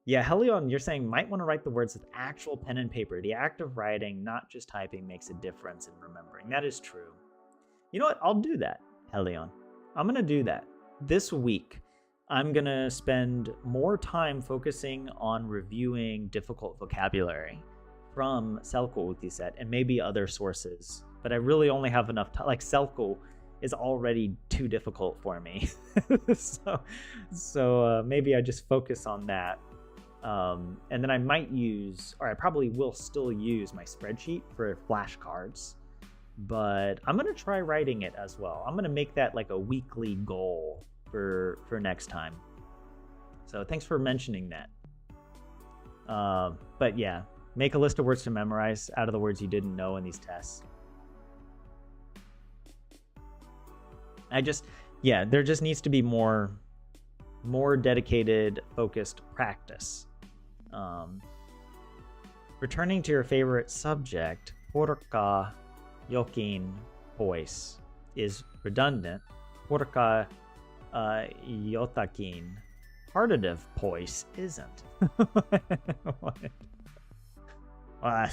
Yeah, Helion, you're saying might want to write the words with actual pen and paper. The act of writing, not just typing, makes a difference in remembering. That is true. You know what? I'll do that, Helion. I'm going to do that. This week, I'm going to spend more time focusing on reviewing difficult vocabulary from Selko Utiset and maybe other sources. But I really only have enough time. Like, Selko is already too difficult for me. so maybe I just focus on that. And then I might use, or I probably will still use my spreadsheet for flashcards. But I'm going to try writing it as well. I'm going to make that like a weekly goal for next time. So thanks for mentioning that. But yeah, make a list of words to memorize out of the words you didn't know in these tests. There just needs to be more dedicated, focused practice. Returning to your favorite subject, porka yokin pois is redundant. Porka yotakin partitive pois isn't. What? I'm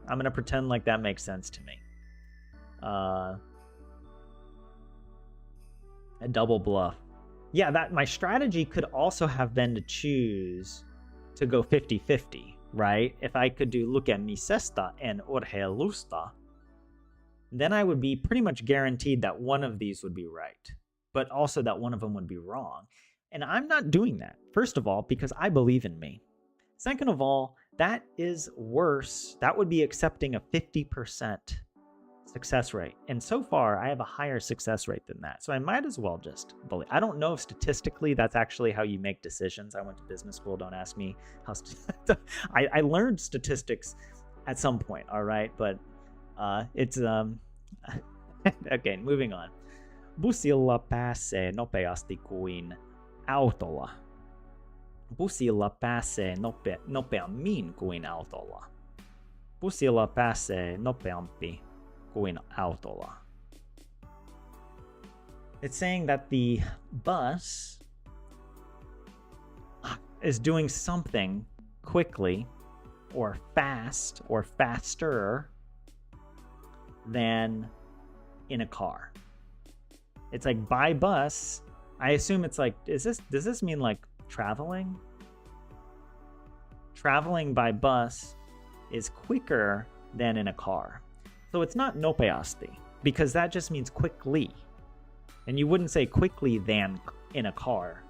going to pretend like that makes sense to me. A double bluff. Yeah, that my strategy could also have been to choose to go 50-50, right? If I could do look at misesta and urheilusta, then I would be pretty much guaranteed that one of these would be right, but also that one of them would be wrong. And I'm not doing that, first of all, because I believe in me. Second of all, that is worse. That would be accepting a 50% success rate. And so far, I have a higher success rate than that. So I might as well just believe. I don't know if statistically that's actually how you make decisions. I went to business school. Don't ask me how. I learned statistics at some point, all right? But it's... Okay, moving on. Busilla pääsee nopeasti kuin autolla. Busilla pääsee nopeammin kuin autolla. Busilla pääsee nopeampi kuin autolla. It's saying that the bus is doing something quickly or fast or faster than in a car. It's like by bus. I assume it's like, does this mean like traveling? Traveling by bus is quicker than in a car. So it's not nopeasti, because that just means quickly. And you wouldn't say quickly than in a car.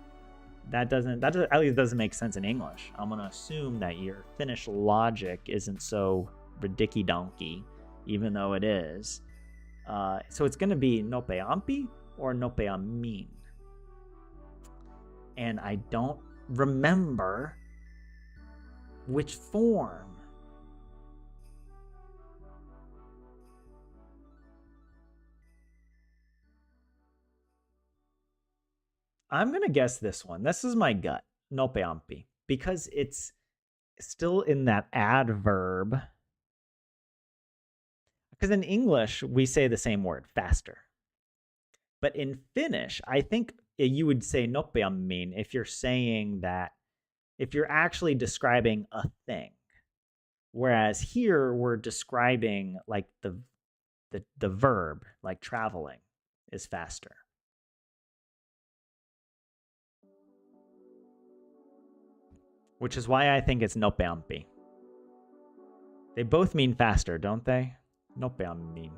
That at least doesn't make sense in English. I'm going to assume that your Finnish logic isn't so ridiculous donkey even though it is. So it's going to be nopeampi or nopeamin. And I don't remember which form. I'm going to guess this one. This is my gut, nopeampi, because it's still in that adverb. Because in English, we say the same word, faster. But in Finnish, I think you would say nopeammin if you're saying that, if you're actually describing a thing. Whereas here, we're describing like the verb, like traveling, is faster. Which is why I think it's nopeampi. They both mean faster, don't they? Nopeammin.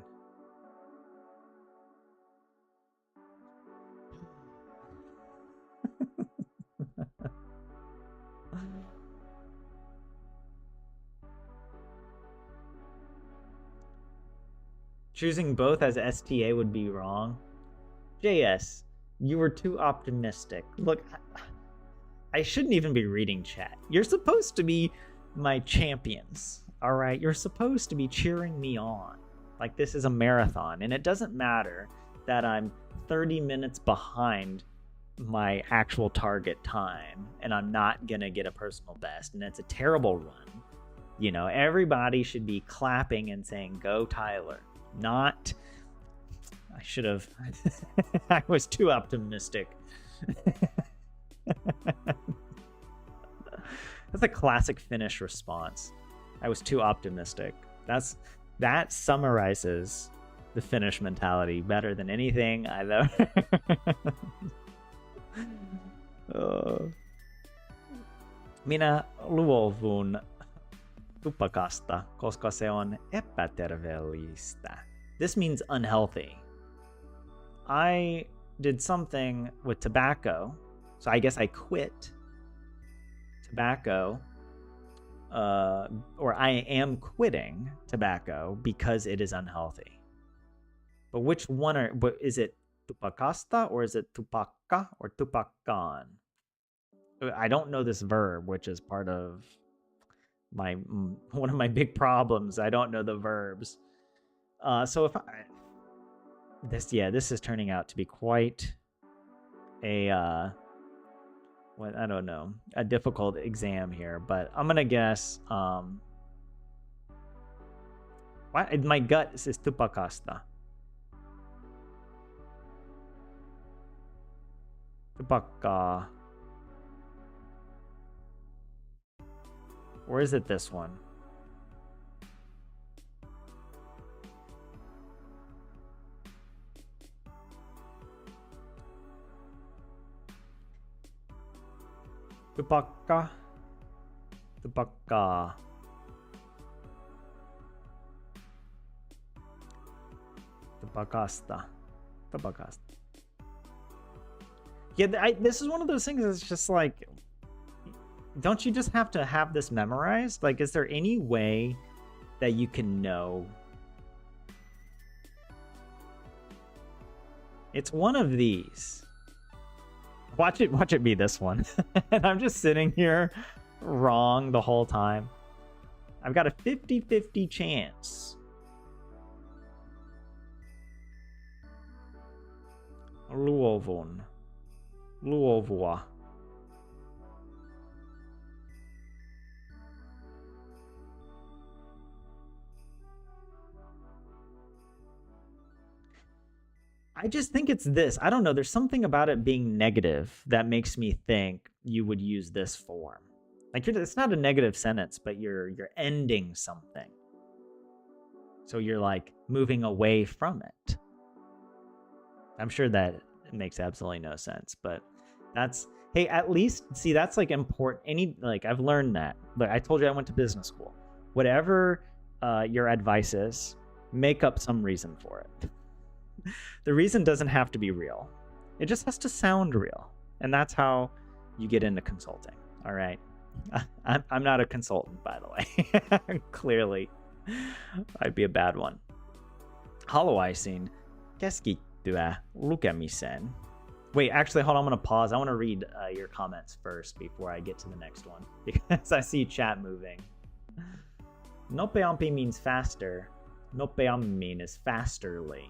Choosing both as STA would be wrong. JS, you were too optimistic. Look, I shouldn't even be reading chat. You're supposed to be my champions, all right? You're supposed to be cheering me on. Like this is a marathon, and it doesn't matter that I'm 30 minutes behind my actual target time, and I'm not gonna get a personal best, and it's a terrible run. You know, everybody should be clapping and saying, "Go, Tyler." Not, I should have, I was too optimistic. That's a classic Finnish response. I was too optimistic. That summarizes the Finnish mentality better than anything I've ever. Minä luovun tupakasta, koska se on epäterveellistä. This means unhealthy. I did something with tobacco, so I guess I quit tobacco, or I am quitting tobacco because it is unhealthy. But which one is it tupakasta or is it tupakka or tupakan? I don't know this verb, which is part of one of my big problems. I don't know the verbs. So if this is turning out to be quite a I don't know, a difficult exam here, but I'm gonna guess my gut says tupakasta. Tupakka. Or is it this one? Tupakka. Tupakka. Tupakasta. Tupakasta. Yeah, this is one of those things that's just like, don't you just have to have this memorized? Like, is there any way that you can know? It's one of these. Watch it be this one. And I'm just sitting here wrong the whole time. I've got a 50-50 chance. Luovun. Luovua. I just think it's this. I don't know. There's something about it being negative that makes me think you would use this form. Like, it's not a negative sentence, but you're ending something. So you're like moving away from it. I'm sure that it makes absolutely no sense, but that's, hey, at least see, that's like important. I've learned that. But I told you I went to business school. Whatever your advice is, make up some reason for it. The reason doesn't have to be real. It just has to sound real. And that's how you get into consulting. All right. I'm not a consultant, by the way. Clearly. I'd be a bad one. Haluaisin keskittyä lukemiseen. Wait, actually, hold on. I'm going to pause. I want to read your comments first before I get to the next one, because I see chat moving. Nopeampi means faster. Nopeammin is fasterly.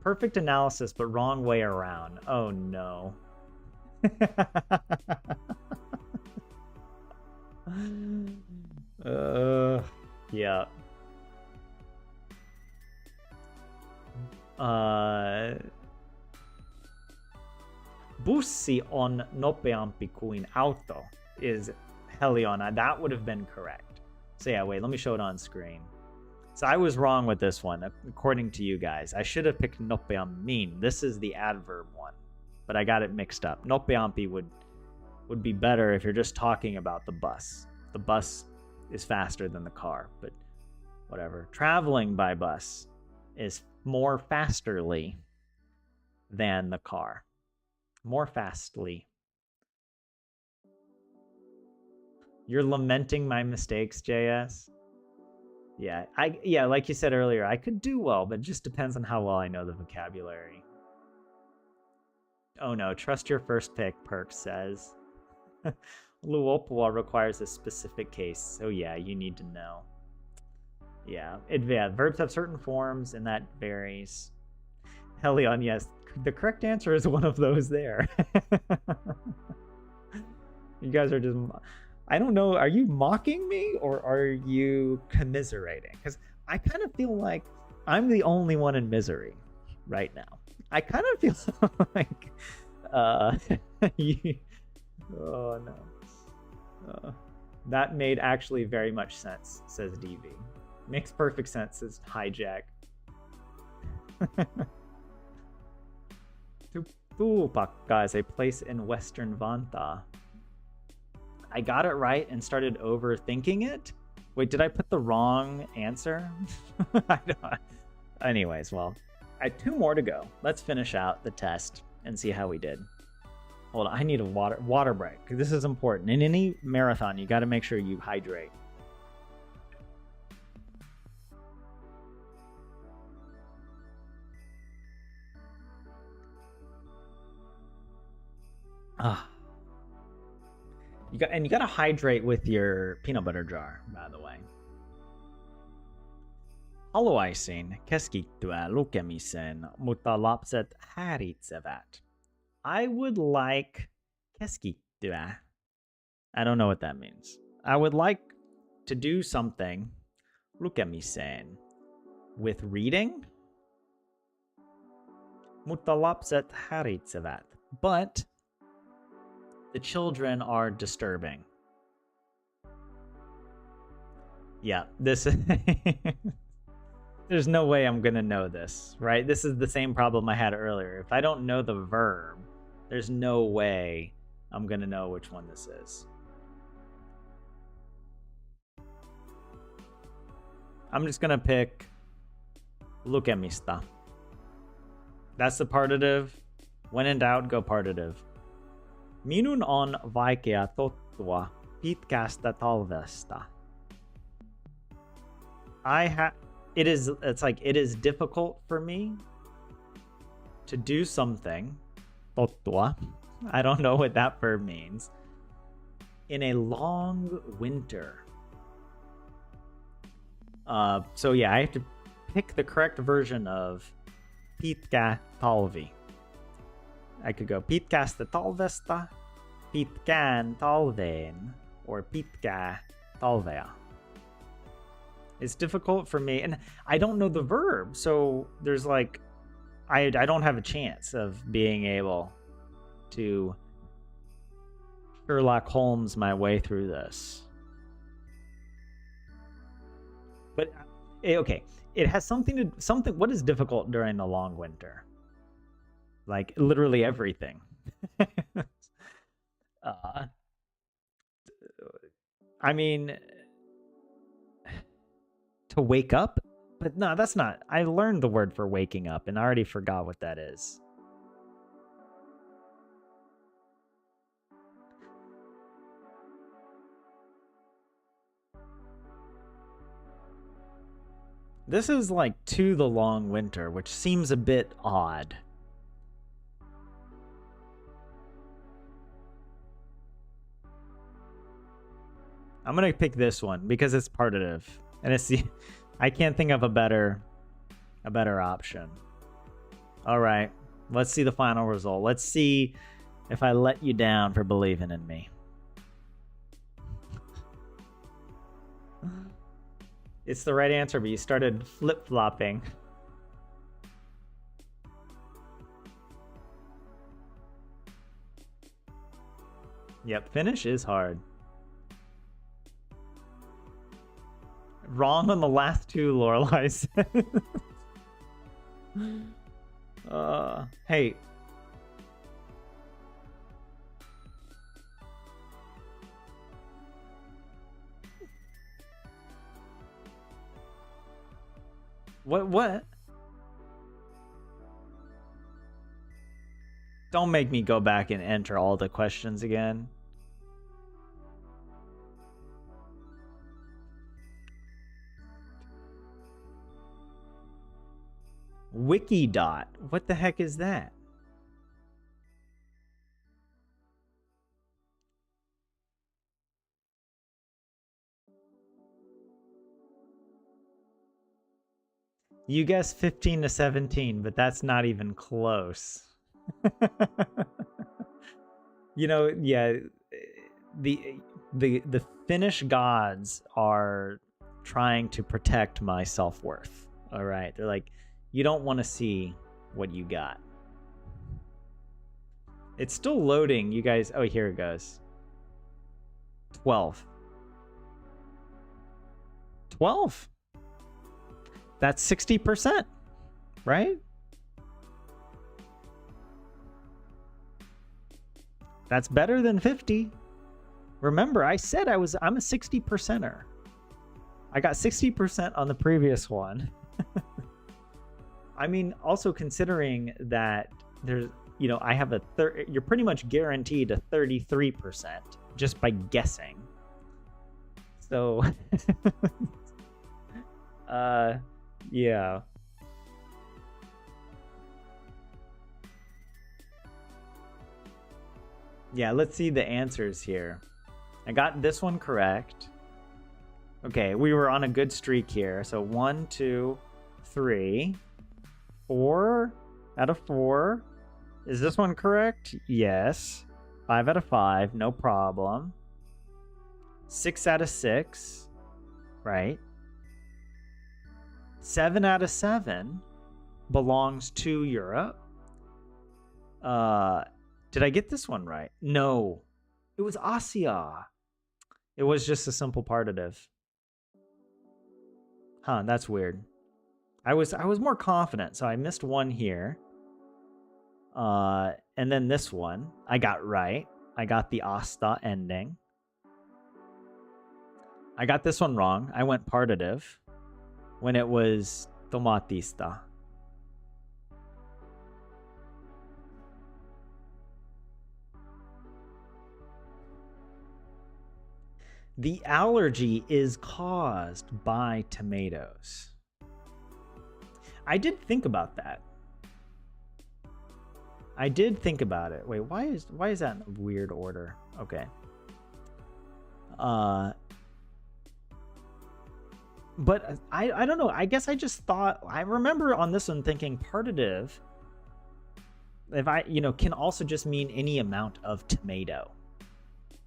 Perfect analysis, but wrong way around. Oh, no. Yeah. Bussi on nopeampi kuin auto is Helion. That would have been correct. So yeah, wait, let me show it on screen. So I was wrong with this one, according to you guys. I should have picked nopeammin. This is the adverb one, but I got it mixed up. Nopeampi would be better if you're just talking about the bus. The bus is faster than the car, but whatever. Traveling by bus is more fasterly than the car. More fastly. You're lamenting my mistakes, JS? Yeah, like you said earlier, I could do well, but it just depends on how well I know the vocabulary. Oh no, trust your first pick, Perk says. Luopua requires a specific case, so yeah, you need to know. Yeah, verbs have certain forms, and that varies. Helion, yes, the correct answer is one of those there. You guys are just... I don't know, are you mocking me or are you commiserating? Because I kind of feel like I'm the only one in misery right now. I kind of feel like... oh no. That made actually very much sense, says DV. Makes perfect sense, says Hijack. Tupakka is a place in Western Vantaa. I got it right and started overthinking it. Wait, did I put the wrong answer? I don't... Anyways, well, I have 2 more to go. Let's finish out the test and see how we did. Hold on, I need a water break. This is important. In any marathon, you got to make sure you hydrate. You got to hydrate with your peanut butter jar, by the way. Haluaisin keskittyä lukemiseen, mutta lapset häiritsevät. I would like keskittyä. I don't know what that means. I would like to do something lukemiseen with reading. Mutta lapset häiritsevät. But the children are disturbing. Yeah, this there's no way I'm gonna know this, right? This is the same problem I had earlier. If I don't know the verb, there's no way I'm gonna know which one this is. I'm just gonna pick lukemista. That's the partitive. When in doubt, go partitive. Minun on vaikea tottua pitkästä talvesta. It is difficult for me to do something, tottua, I don't know what that verb means, in a long winter. So yeah, I have to pick the correct version of pitkä talvi. I could go pitkästä talvesta, pitkään talveen, or pitkä talvea. It's difficult for me, and I don't know the verb, so there's like, I don't have a chance of being able to Sherlock Holmes my way through this. But okay, it has something. What is difficult during the long winter? Like literally everything. I mean, to wake up? But no, that's not. I learned the word for waking up and I already forgot what that is. This is like to the long winter, which seems a bit odd. I'm gonna pick this one because it's partitive, and it's the I can't think of a better option. All right, let's see the final result. Let's see if I let you down for believing in me. It's the right answer, but you started flip-flopping. Yep, Finnish is hard. Wrong on the last two, Lorelai said. Hey. What? Don't make me go back and enter all the questions again. Wikidot. What the heck is that? You guessed 15 to 17, but that's not even close. You know, yeah, the Finnish gods are trying to protect my self-worth. All right, they're like, you don't want to see what you got. It's still loading, you guys. Oh, here it goes. 12. 12. That's 60%, right? That's better than 50. Remember, I said I'm a 60%er. I got 60% on the previous one. I mean, also considering that there's, you know, I have you're pretty much guaranteed a 33% just by guessing. So, yeah. Yeah, let's see the answers here. I got this one correct. Okay, we were on a good streak here. So 1, 2, 3, 4 out of 4. Is this one correct? Yes. 5 out of 5, no problem. 6 out of 6, right? 7 out of 7 belongs to Europe. Did I get this one right? No. It was Asia. It was just a simple partitive. Huh, that's weird. I was more confident, so I missed one here. And then this one, I got right. I got the asta ending. I got this one wrong. I went partitive when it was tomatista. The allergy is caused by tomatoes. I did think about that. I did think about it. Wait, why is that in a weird order? Okay. But I don't know. I guess I just thought, I remember on this one thinking partitive, if can also just mean any amount of tomato.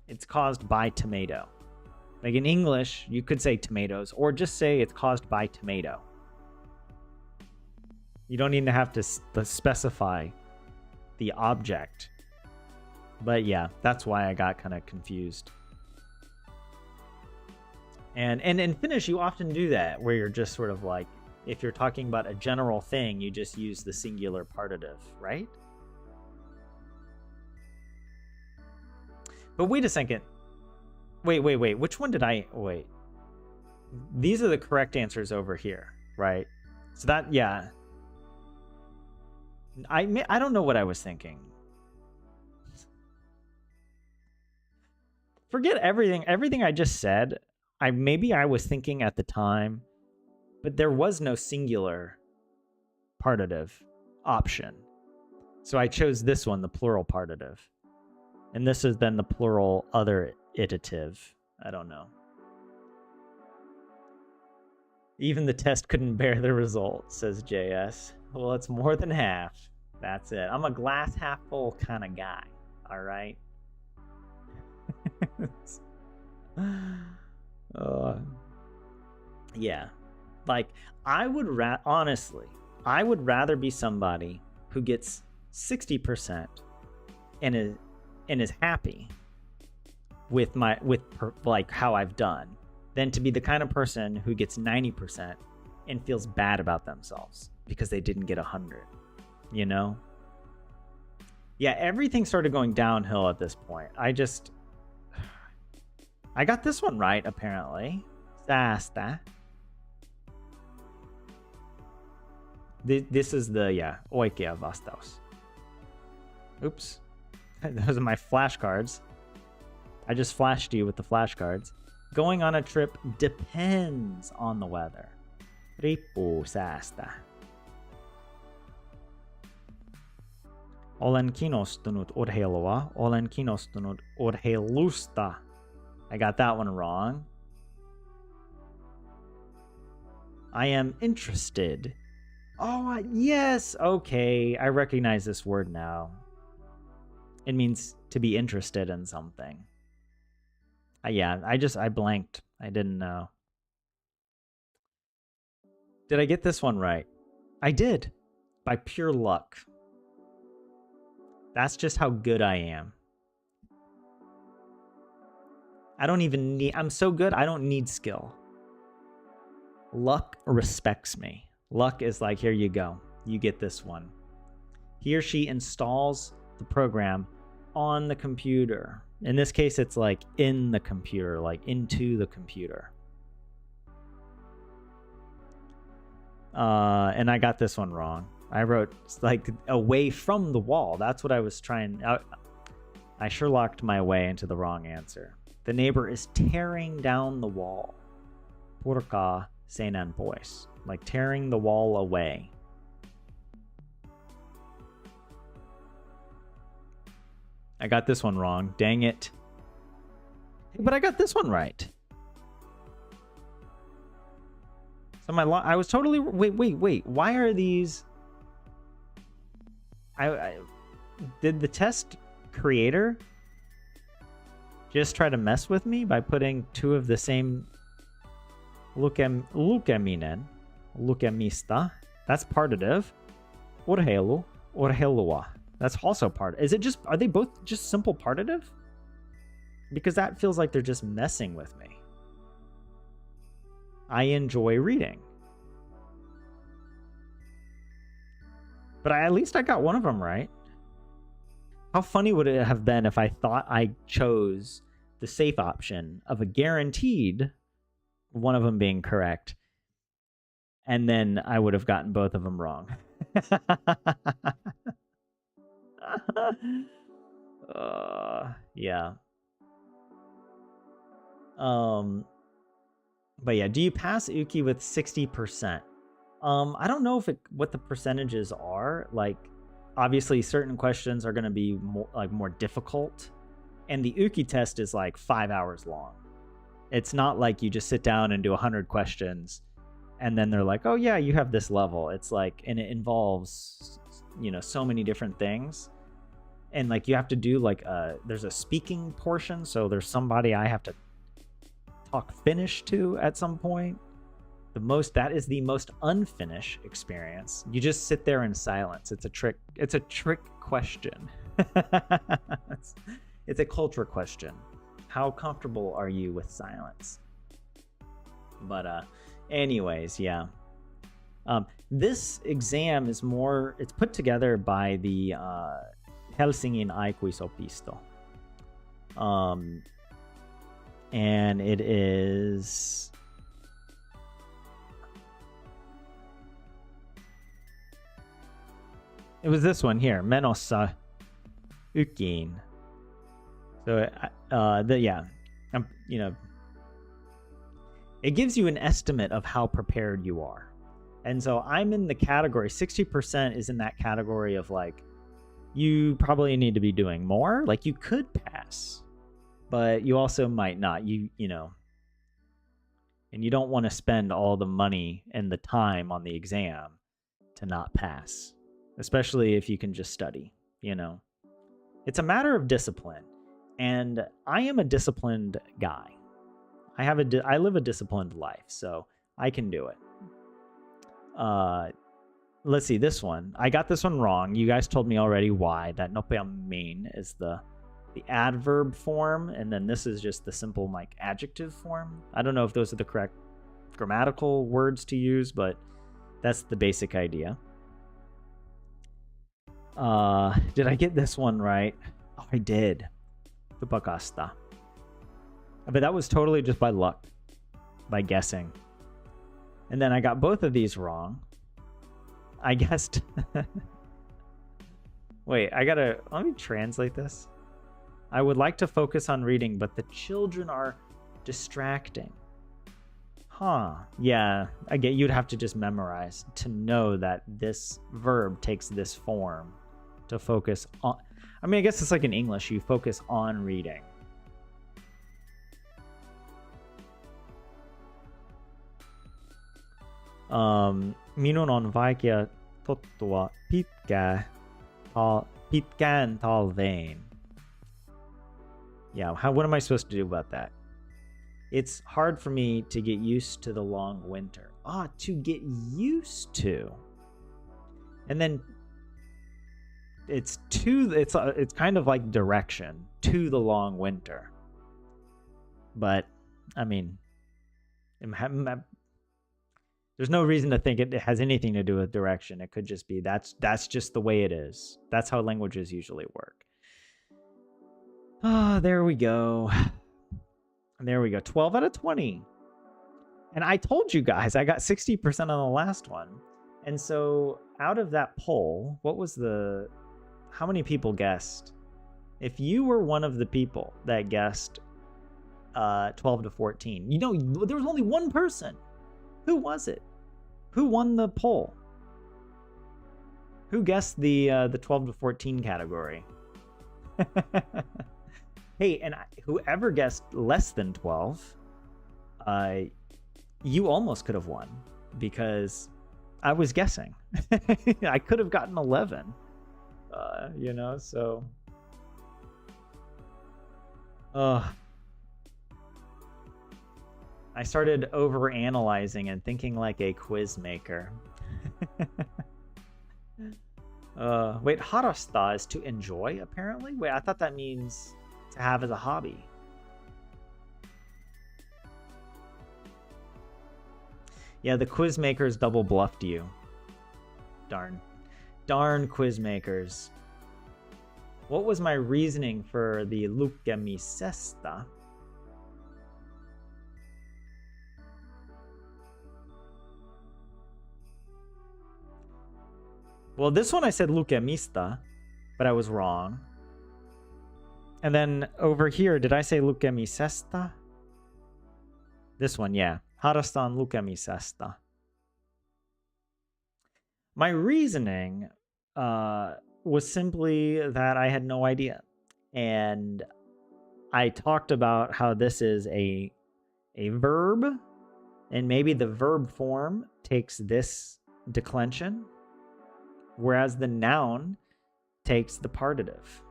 It's caused by tomato. Like in English, you could say tomatoes, or just say it's caused by tomato. You don't even have to specify the object. But yeah, that's why I got kind of confused. And in Finnish, you often do that, where you're just sort of like, if you're talking about a general thing, you just use the singular partitive, right? But wait a second. Wait. Which one did I... Wait. These are the correct answers over here, right? So that, yeah. I don't know what I was thinking. Forget everything I just said. Maybe I was thinking at the time but there was no singular partitive option. So I chose this one, the plural partitive. And this is then the plural other itative. I don't know. Even the test couldn't bear the result, says JS. Well, it's more than half. That's it. I'm a glass half full kind of guy. All right. Yeah. Like, I would honestly, I would rather be somebody who gets 60% and is happy with like how I've done, than to be the kind of person who gets 90% and feels bad about themselves because they didn't get 100, you know? Yeah, everything started going downhill at this point. I got this one right, apparently. Sasta. This is the, yeah, oikea vastaus. Oops. Those are my flashcards. I just flashed you with the flashcards. Going on a trip depends on the weather. Riippuu säästä. Olen kiinnostunut urheilua. Olen kiinnostunut urheilusta. I got that one wrong. I am interested. Oh, yes. Okay. I recognize this word now. It means to be interested in something. Yeah, I blanked. I didn't know. Did I get this one right? I did. By pure luck. That's just how good I am. I don't even need... I'm so good, I don't need skill. Luck respects me. Luck is like, here you go. You get this one. He or she installs the program on the computer. In this case, it's like in the computer, like into the computer. And I got this one wrong. I wrote like away from the wall. That's what I was trying. I Sherlocked my way into the wrong answer. The neighbor is tearing down the wall. Purka seinän pois. Like tearing the wall away. I got this one wrong. Dang it. But I got this one right. So I was totally... Wait. Why are these... Did the test creator just try to mess with me by putting two of the same lukeminen, lukemista? That's partitive. Urheilu, urheilua. That's also part. Is it just... Are they both just simple partitive? Because that feels like they're just messing with me. I enjoy reading. But at least I got one of them right. How funny would it have been if I thought I chose the safe option of a guaranteed one of them being correct, and then I would have gotten both of them wrong. Yeah. But yeah, do you pass Uki with 60%? I don't know what the percentages are. Like, obviously certain questions are going to be more difficult, and the Uki test is like 5 hours long. It's not like you just sit down and do 100 questions and then they're like, oh yeah, you have this level. It's like, and it involves, so many different things. And like, you have to do like there's a speaking portion. So there's somebody I have to talk Finnish to at some point. That is the most unFinnish experience. You just sit there in silence. It's a trick question. It's a culture question. How comfortable are you with silence? But anyways, yeah. This exam is it's put together by the Helsingin Aikuisopisto. And it is... It was this one here, Menossa Ukiin. So, it gives you an estimate of how prepared you are. And so I'm in the category, 60% is in that category of like, you probably need to be doing more. Like you could pass, but you also might not. You know, and you don't want to spend all the money and the time on the exam to not pass, especially if you can just study, you know. It's a matter of discipline, and I am a disciplined guy. I live a disciplined life, so I can do it. Let's see this one. I got this one wrong. You guys told me already why. That nopeamin is the adverb form, and then this is just the simple like adjective form. I don't know if those are the correct grammatical words to use, but that's the basic idea. Did I get this one right? Oh, I did. Tupakasta. But that was totally just by luck, by guessing. And then I got both of these wrong. I guessed. Wait, let me translate this. I would like to focus on reading, but the children are distracting. Huh. Yeah, I get you'd have to just memorize to know that this verb takes this form to focus on. I mean, I guess it's like in English, you focus on reading. Minun on vaikea tottua pitkään talveen. Yeah, what am I supposed to do about that? It's hard for me to get used to the long winter. To get used to. And then it's kind of like direction to the long winter. But I mean, there's no reason to think it has anything to do with direction. It could just be that's just the way it is. That's how languages usually work. There we go. There we go. 12 out of 20. And I told you guys I got 60% on the last one. And so out of that poll, how many people guessed? If you were one of the people that guessed 12 to 14, you know, there was only one person. Who was it? Who won the poll? Who guessed the 12 to 14 category? Hey, and whoever guessed less than 12, you almost could have won because I was guessing. I could have gotten 11, you know, so. I started overanalyzing and thinking like a quiz maker. Wait, harrastaa is to enjoy, apparently? Wait, I thought that means to have as a hobby. Yeah, the quiz makers double bluffed you. Darn quiz makers. What was my reasoning for the lukemisesta? Well, this one I said lukemista, but I was wrong. And then over here, did I say lukemisesta? This one, yeah. Harrastan lukemisesta. My reasoning was simply that I had no idea. And I talked about how this is a verb, and maybe the verb form takes this declension, whereas the noun takes the partitive.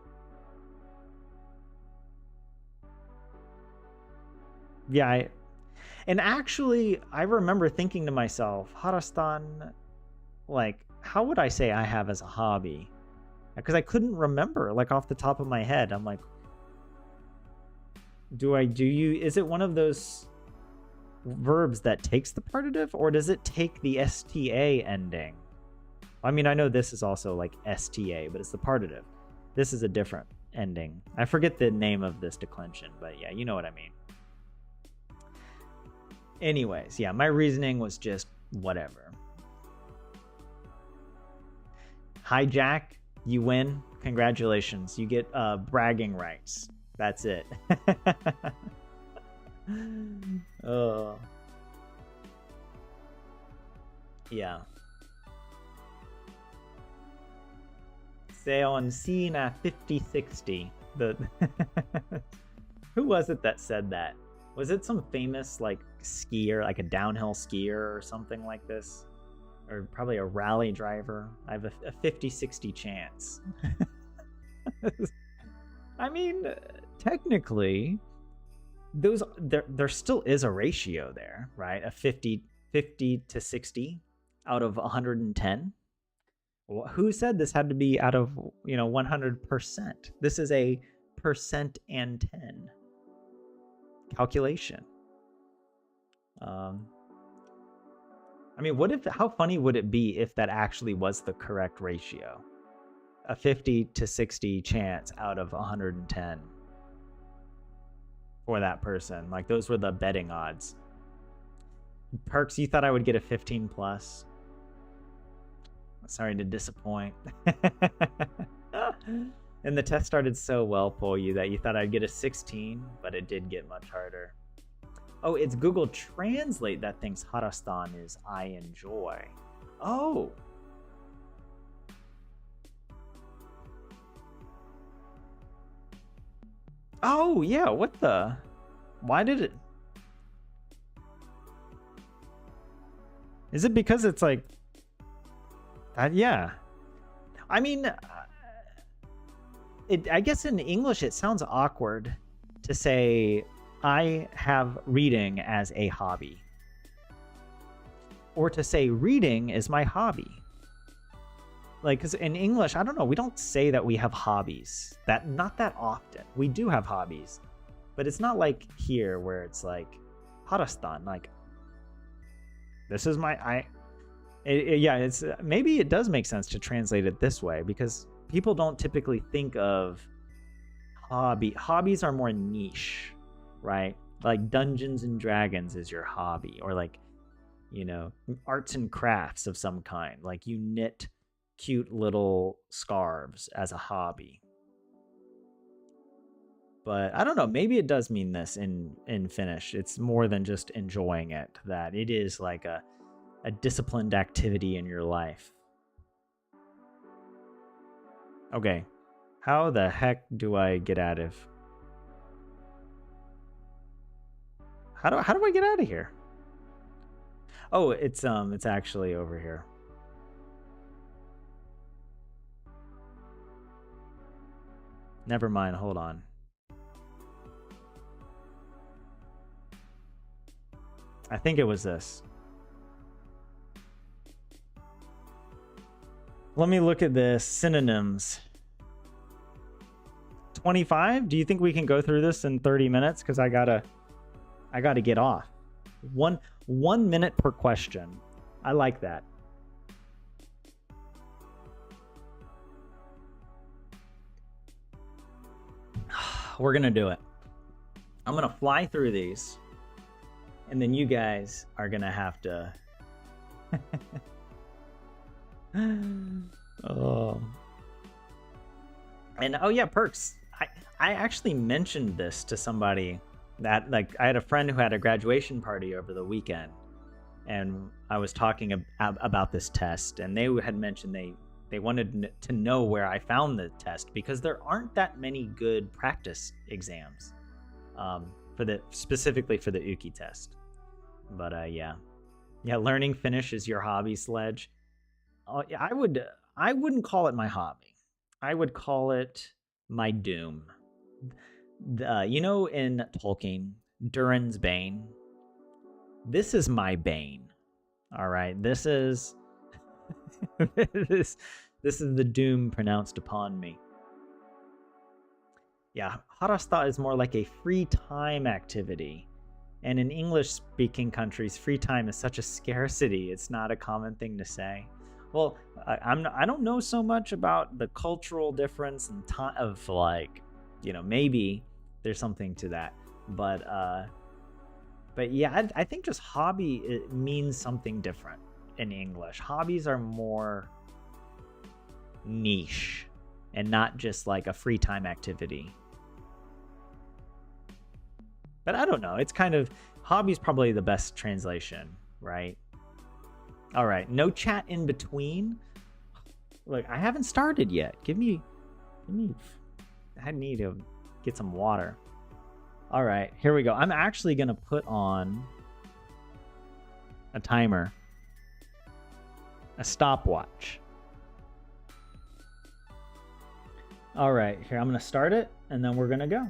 Yeah, and actually, I remember thinking to myself, harrastan, like, how would I say I have as a hobby? Because I couldn't remember, like, off the top of my head. I'm like, is it one of those verbs that takes the partitive, or does it take the STA ending? I mean, I know this is also like STA, but it's the partitive. This is a different ending. I forget the name of this declension, but yeah, you know what I mean. Anyways, yeah, my reasoning was just whatever. Hijack, you win. Congratulations. You get bragging rights. That's it. Oh. Yeah. Say on scene at 50-60. The who was it that said that? Was it some famous like skier, like a downhill skier or something like this? Or probably a rally driver? I have a 50-60 chance. I mean, technically, there still is a ratio there, right? A 50 to 60 out of 110. Who said this had to be out of 100%? This is a percent and 10 calculation. I mean, how funny would it be if that actually was the correct ratio? A 50 to 60 chance out of 110 for that person. Like, those were the betting odds. Perks, you thought I would get a 15 plus. Sorry to disappoint. And the test started so well, Polyu, that you thought I'd get a 16, but it did get much harder. Oh, it's Google Translate that thinks Harastan is I enjoy. Oh. Oh, yeah, what the? Why did it? Is it because it's like... yeah. I mean, I guess in English it sounds awkward to say, I have reading as a hobby. Or to say, reading is my hobby. Like, because in English, I don't know, we don't say that we have hobbies. Not that often. We do have hobbies. But it's not like here where it's like, Harastan, like, this is my... yeah, it's maybe it does make sense to translate it this way, because people don't typically think of hobbies are more niche, right? Like Dungeons and Dragons is your hobby, or like, arts and crafts of some kind, like you knit cute little scarves as a hobby. But I don't know, maybe it does mean this in Finnish. It's more than just enjoying it, that it is like a disciplined activity in your life. Okay, how the heck do I get out of... How do I get out of here? Oh, it's actually over here. Never mind, hold on. I think it was this. Let me look at the synonyms. 25? Do you think we can go through this in 30 minutes? Because I gotta get off. One minute per question. I like that. We're gonna do it. I'm gonna fly through these, and then you guys are gonna have to... Oh. And oh yeah, perks. I actually mentioned this to somebody, that like I had a friend who had a graduation party over the weekend, and I was talking about this test, and they had mentioned they wanted to know where I found the test, because there aren't that many good practice exams specifically for the Uki test. But yeah, learning Finnish is your hobby, Sledge. I wouldn't call it my hobby. I would call it my doom. In Tolkien, Durin's Bane. This is my bane. All right, this is this is the doom pronounced upon me. Yeah, harrasta is more like a free time activity. And in English-speaking countries, free time is such a scarcity. It's not a common thing to say. Well, I don't know so much about the cultural difference and time of, like, maybe there's something to that. But yeah, I think just hobby, it means something different in English. Hobbies are more niche and not just like a free time activity. But I don't know. It's kind of, hobby's probably the best translation, right? All right, no chat in between. Look, I haven't started yet. Give me. I need to get some water. All right, here we go. I'm actually gonna put on a timer, a stopwatch. All right, here I'm gonna start it, and then we're gonna go.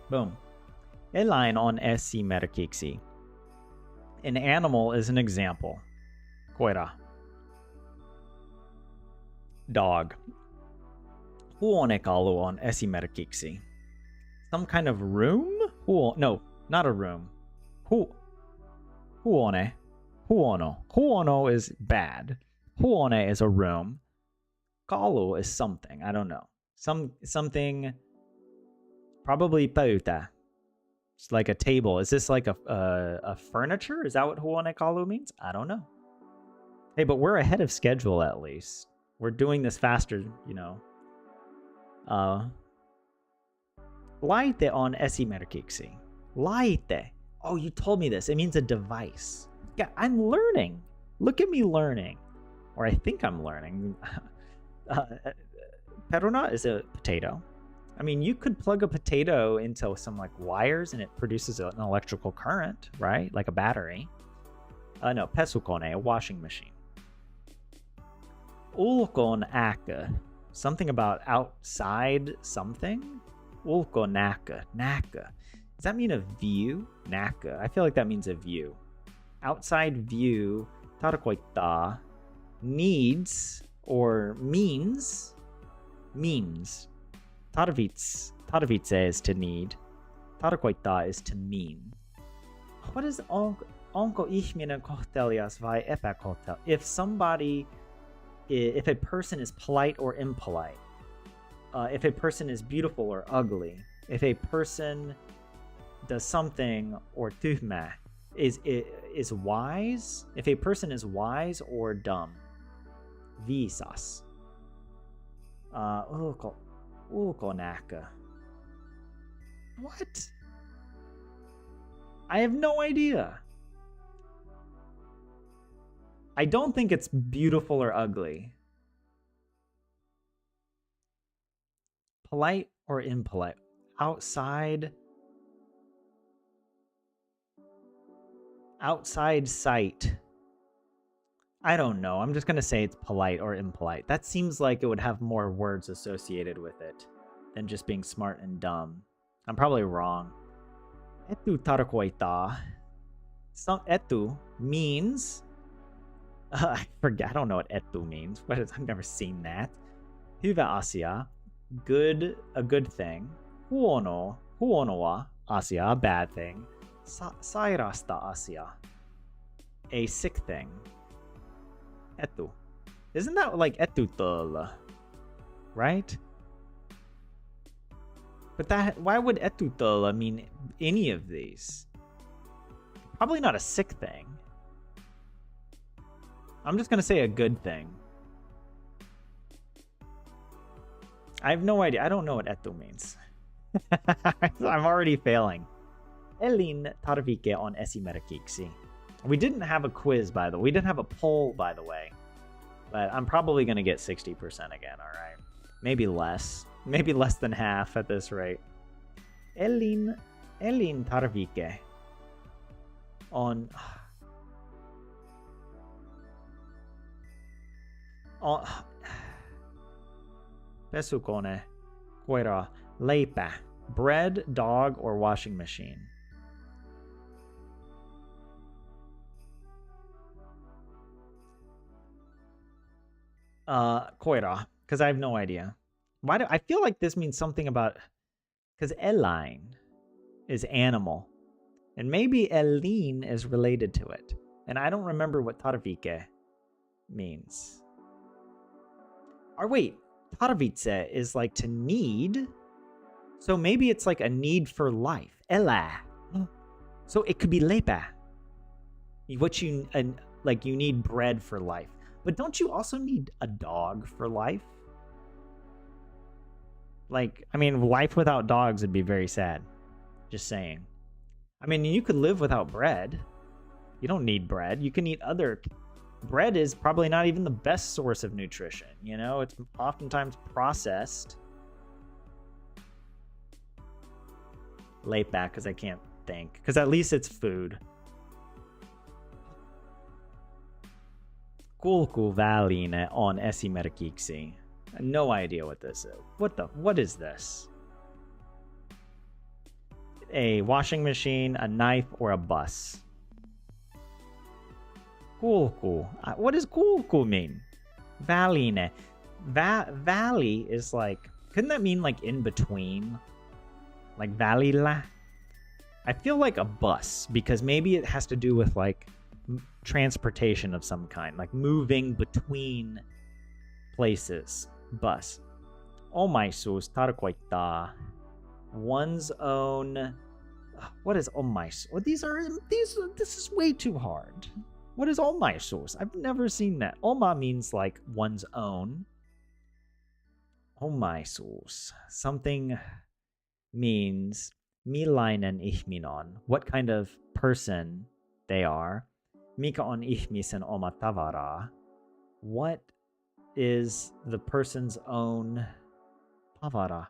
Boom. Eläin on esimerkiksi. An animal is an example. Koira. Dog. Huonekalu on esimerkiksi. Some kind of room? No, not a room. Huone. Huono. Huono is bad. Huone is a room. Kalu is something. I don't know. Something. Probably pöytä. It's like a table. Is this like a furniture? Is that what huonekalu means? I don't know. Hey, but we're ahead of schedule at least. We're doing this faster, you know. Laite on esimerkiksi. Laite. Oh, you told me this. It means a device. Yeah, I'm learning. Look at me learning. Or I think I'm learning. Peruna is a potato. I mean, you could plug a potato into some like wires and it produces an electrical current, right? Like a battery. No, pesukone, a washing machine. Ulkonäkö. Something about outside something? Ulkonäkö. Näkö. Does that mean a view? Näkö. I feel like that means a view. Outside view. Tarkoittaa. Needs or means. Means. Tarvitse is to need. Tarkoittaa is to mean. What is onko ihminen kohtelias vai epäkohtelias? If a person is polite or impolite, if a person is beautiful or ugly, if a person does something or tyhmä, is wise, if a person is wise or dumb, viisas. Ulkonäkö. What? I have no idea. I don't think it's beautiful or ugly. Polite or impolite? Outside sight. I don't know. I'm just going to say it's polite or impolite. That seems like it would have more words associated with it than just being smart and dumb. I'm probably wrong. Etu tarkoittaa. Etu means... I forget. I don't know what etu means. I've never seen that. Hyvä asia. Good, a good thing. Huonoa asia, a bad thing. Sairasta asia. A sick thing. Etu. Isn't that like etutöllä? Right? But why would etutöllä mean any of these? Probably not a sick thing. I'm just gonna say a good thing. I have no idea. I don't know what etu means. I'm already failing. Elin tarvike on esimerkiksi. We didn't have a quiz, by the way. We didn't have a poll, by the way. But I'm probably going to get 60% again, all right? Maybe less. Maybe less than half at this rate. Elin tarvike on... Pesukone, koira, leipä, bread, dog, or washing machine. Koira, because I have no idea. Why do I feel like this means something about... Because eläin is animal. And maybe elin is related to it. And I don't remember what tarvike means. Or wait, tarvitse is like to need. So maybe it's like a need for life. Elä. So it could be leipä. What you like you need bread for life. But don't you also need a dog for life? Like, I mean, life without dogs would be very sad. Just saying. I mean, you could live without bread. You don't need bread. You can eat other... Bread is probably not even the best source of nutrition, you know? It's oftentimes processed. Late back because I can't think. Because at least it's food. Kulku Valine on Esimerkiksi. No idea what this is. What is this? A washing machine, a knife, or a bus? Kulku. What does kulku mean? Valine. Valley is like... Couldn't that mean like in between? Like valila? I feel like a bus because maybe it has to do with like transportation of some kind. Like moving between places. Bus. Omaisuus tarkoittaa one's own... What is omaisuus? This is way too hard. What is omaisuus? I've never seen that. Oma means like one's own. Omaisuus. Something means millainen ihminen. What kind of person they are. Mikä on ihmisen oma tavaraa? What is the person's own tavara?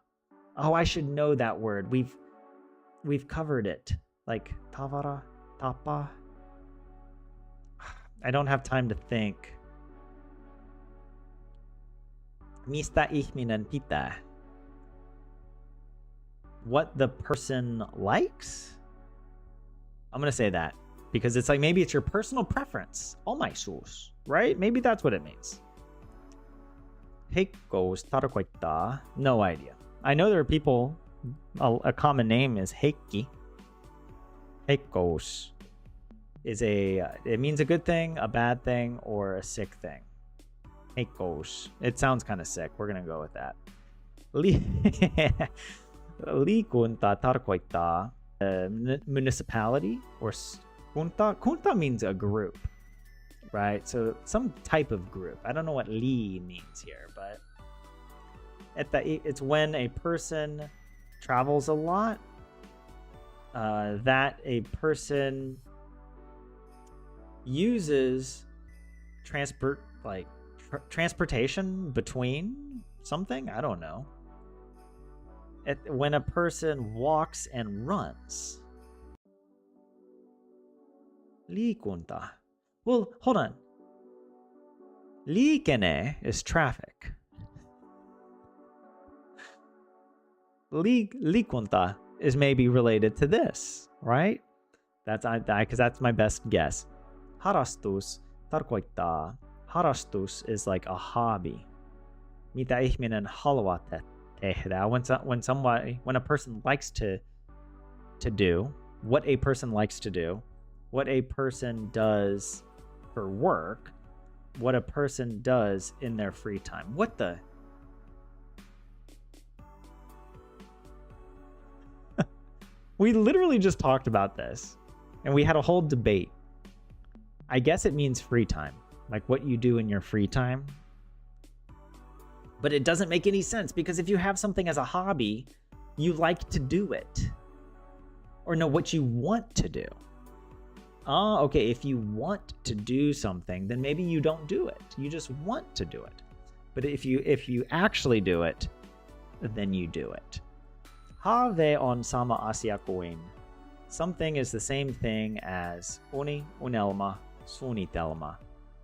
Oh, I should know that word. We've covered it. Like tavara, tapa. I don't have time to think. Mistä ihminen pitää? What the person likes? I'm gonna say that because it's like maybe it's your personal preference. Omaisuus, right? Maybe that's what it means. Heikkous tarkoittaa. No idea. I know there are people. A common name is Heikki. Heikkous is it means a good thing, a bad thing, or a sick thing. Heikkous. It sounds kind of sick. We're gonna go with that. Liikunta tarkoittaa municipality or kunta. Kunta means a group, right? So some type of group. I don't know what li means here, but it's when a person travels a lot. That a person uses transportation between something. I don't know. When a person walks and runs. Liikunta. Well, hold on. Liikenne is traffic. Liikunta is maybe related to this, right? Because that's my best guess. Harrastus tarkoittaa. Harrastus is like a hobby. Mitä ihminen haluaa tehdä? When a person likes to do, what a person likes to do, what a person does for work, what a person does in their free time. What the? We literally just talked about this, and we had a whole debate. I guess it means free time, like what you do in your free time. But it doesn't make any sense because if you have something as a hobby, you like to do it. Or no, what you want to do. Oh, okay, if you want to do something, then maybe you don't do it. You just want to do it. But if you actually do it, then you do it. Haave on sama asia kuin. Something is the same thing as uni, unelma, suunnitelma.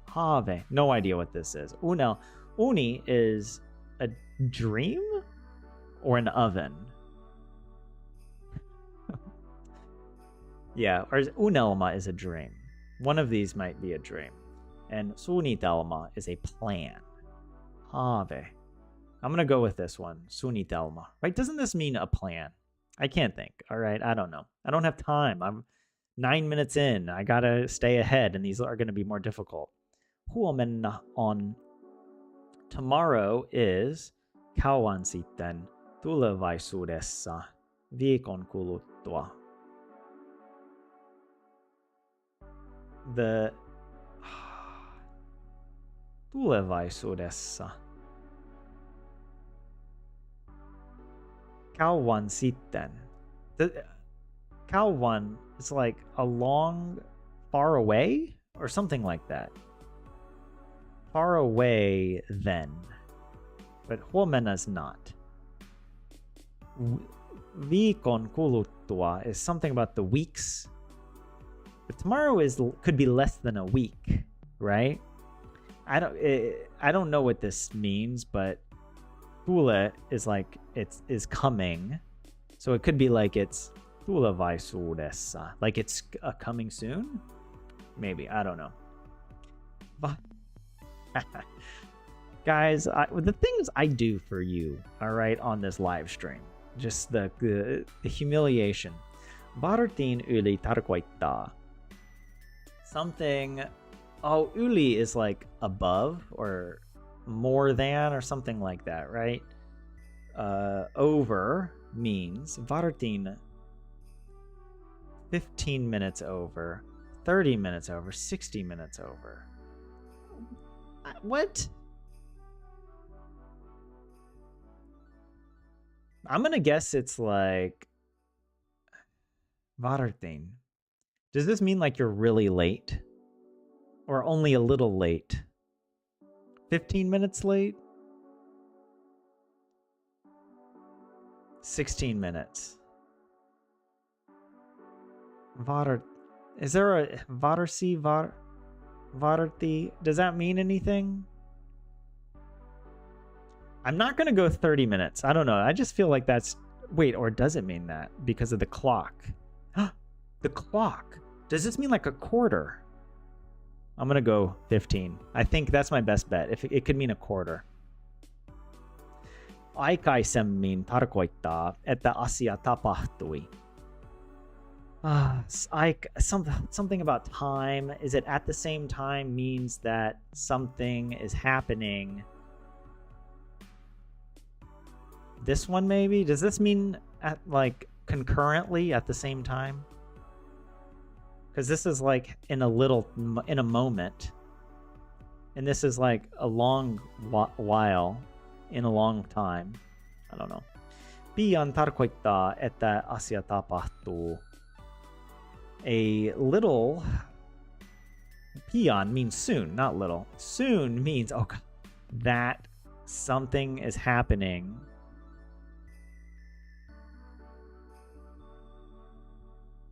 Haave. No idea what this is. Uni is a dream or an oven. Yeah, or unelma is a dream. One of these might be a dream. And suunnitelma is a plan. Haave. I'm going to go with this one. Suunnitelma. Right? Doesn't this mean a plan? I can't think. All right. I don't know. I don't have time. I'm 9 minutes in. I got to stay ahead, and these are going to be more difficult. Huomenna on tomorrow is kauan sitten tulevaisuudessa viikon kuluttua. The tulevaisuudessa. Kauan sitten. The kauan is like a long, far away or something like that. Far away then. But huomenna's not. Viikon kuluttua is something about the weeks. But tomorrow could be less than a week, right? I don't know what this means, but tule is like is coming. So it could be like it's tulevaisuudessa, like it's coming soon? Maybe, I don't know. Guys, the things I do for you, all right, on this live stream, just the humiliation. Vartin yli tarkoittaa something. Oh, yli is like above or more than or something like that, right? Over means vartin 15 minutes over, 30 minutes over, 60 minutes over. What? I'm gonna guess it's like vartin. Does this mean like you're really late? Or only a little late? 15 minutes late? 16 minutes. Is there a varsi varti? Does that mean anything? I'm not gonna go 30 minutes. I don't know. I just feel like that's... Wait, or does it mean that? Because of the clock. The clock. Does this mean like a quarter? I'm gonna go 15. I think that's my best bet. If it could mean a quarter. Aikaisemmin tarkoittaa, että asia tapahtui. Something about time. Is it at the same time means that something is happening? This one maybe? Does this mean at like concurrently at the same time? Because this is like in a moment. And this is like a long while in a long time. I don't know. Pian tarkoittaa, että asia tapahtuu. A little... Pian means soon, not little. Soon means, oh God, that something is happening.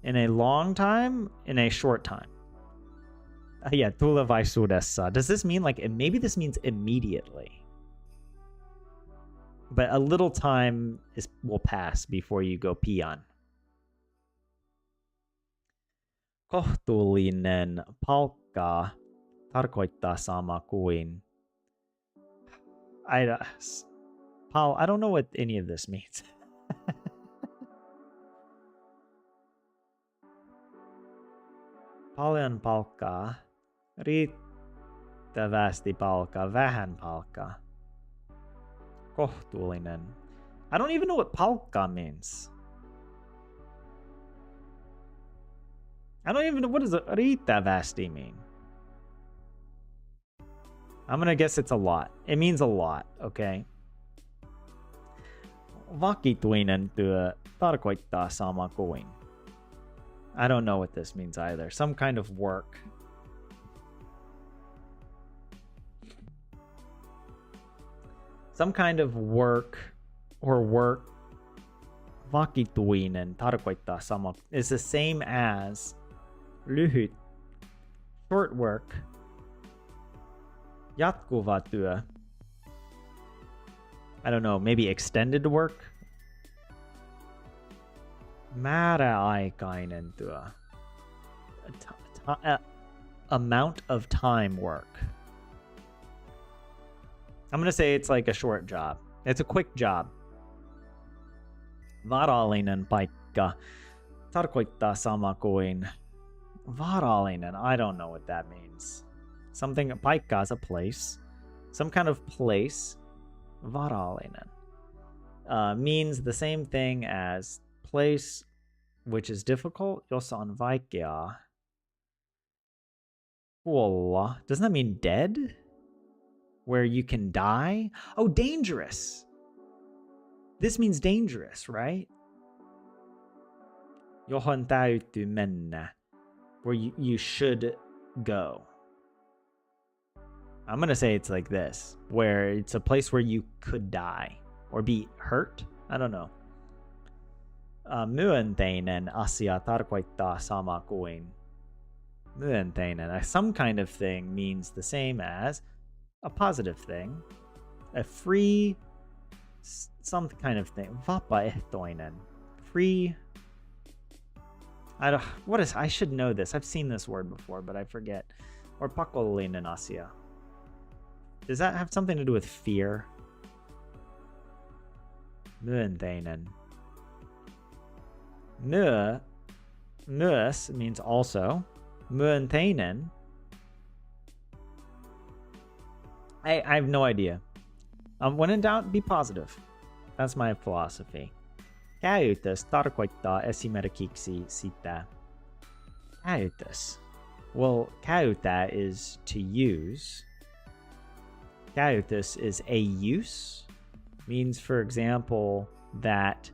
In a long time? In a short time. Yeah, tulevaisuudessa. Does this mean like... Maybe this means immediately. But a little time will pass before you go pian. Kohtuullinen palkka tarkoittaa sama kuin... Paul, I don't know what any of this means. Paljon palkkaa, riittävästi palkkaa, vähän palkkaa. Kohtuullinen. I don't even know what palkka means. I don't even know, what does riittävästi mean? I'm gonna guess it's a lot. It means a lot, okay? Vakituinen työ tarkoittaa sama kuin. I don't know what this means either. Some kind of work. Some kind of work or work. Vakituinen tarkoittaa sama is the same as lyhyt, short work. Jatkuva työ. I don't know, maybe extended work. Määräaikainen työ. Amount of time work. I'm going to say it's like a short job. It's a quick job. Varallinen paikka tarkoittaa sama kuin. Varallinen, I don't know what that means. Something, paikka is a place. Some kind of place. Varallinen. Means the same thing as place, which is difficult. Jossa on vaikeaa. Kuolla. Doesn't that mean dead? Where you can die? Oh, dangerous. This means dangerous, right? Johon täytyy mennä. where you should go. I'm going to say it's like this, where it's a place where you could die or be hurt. I don't know. Myönteinen asia tarkoittaa sama kuin. Myönteinen. Some kind of thing means the same as a positive thing. A free, some kind of thing. Vapaaehtoinen. Free. I should know this. I've seen this word before, but I forget. Or pakollinen asia. Does that have something to do with fear? Myönteinen. Myös means also. Myönteinen. I have no idea. When in doubt, be positive. That's my philosophy. Käytös tarkoittaa esimerkiksi sitä. Käytös. Well, käytä is to use. Käytös is a use. Means, for example, that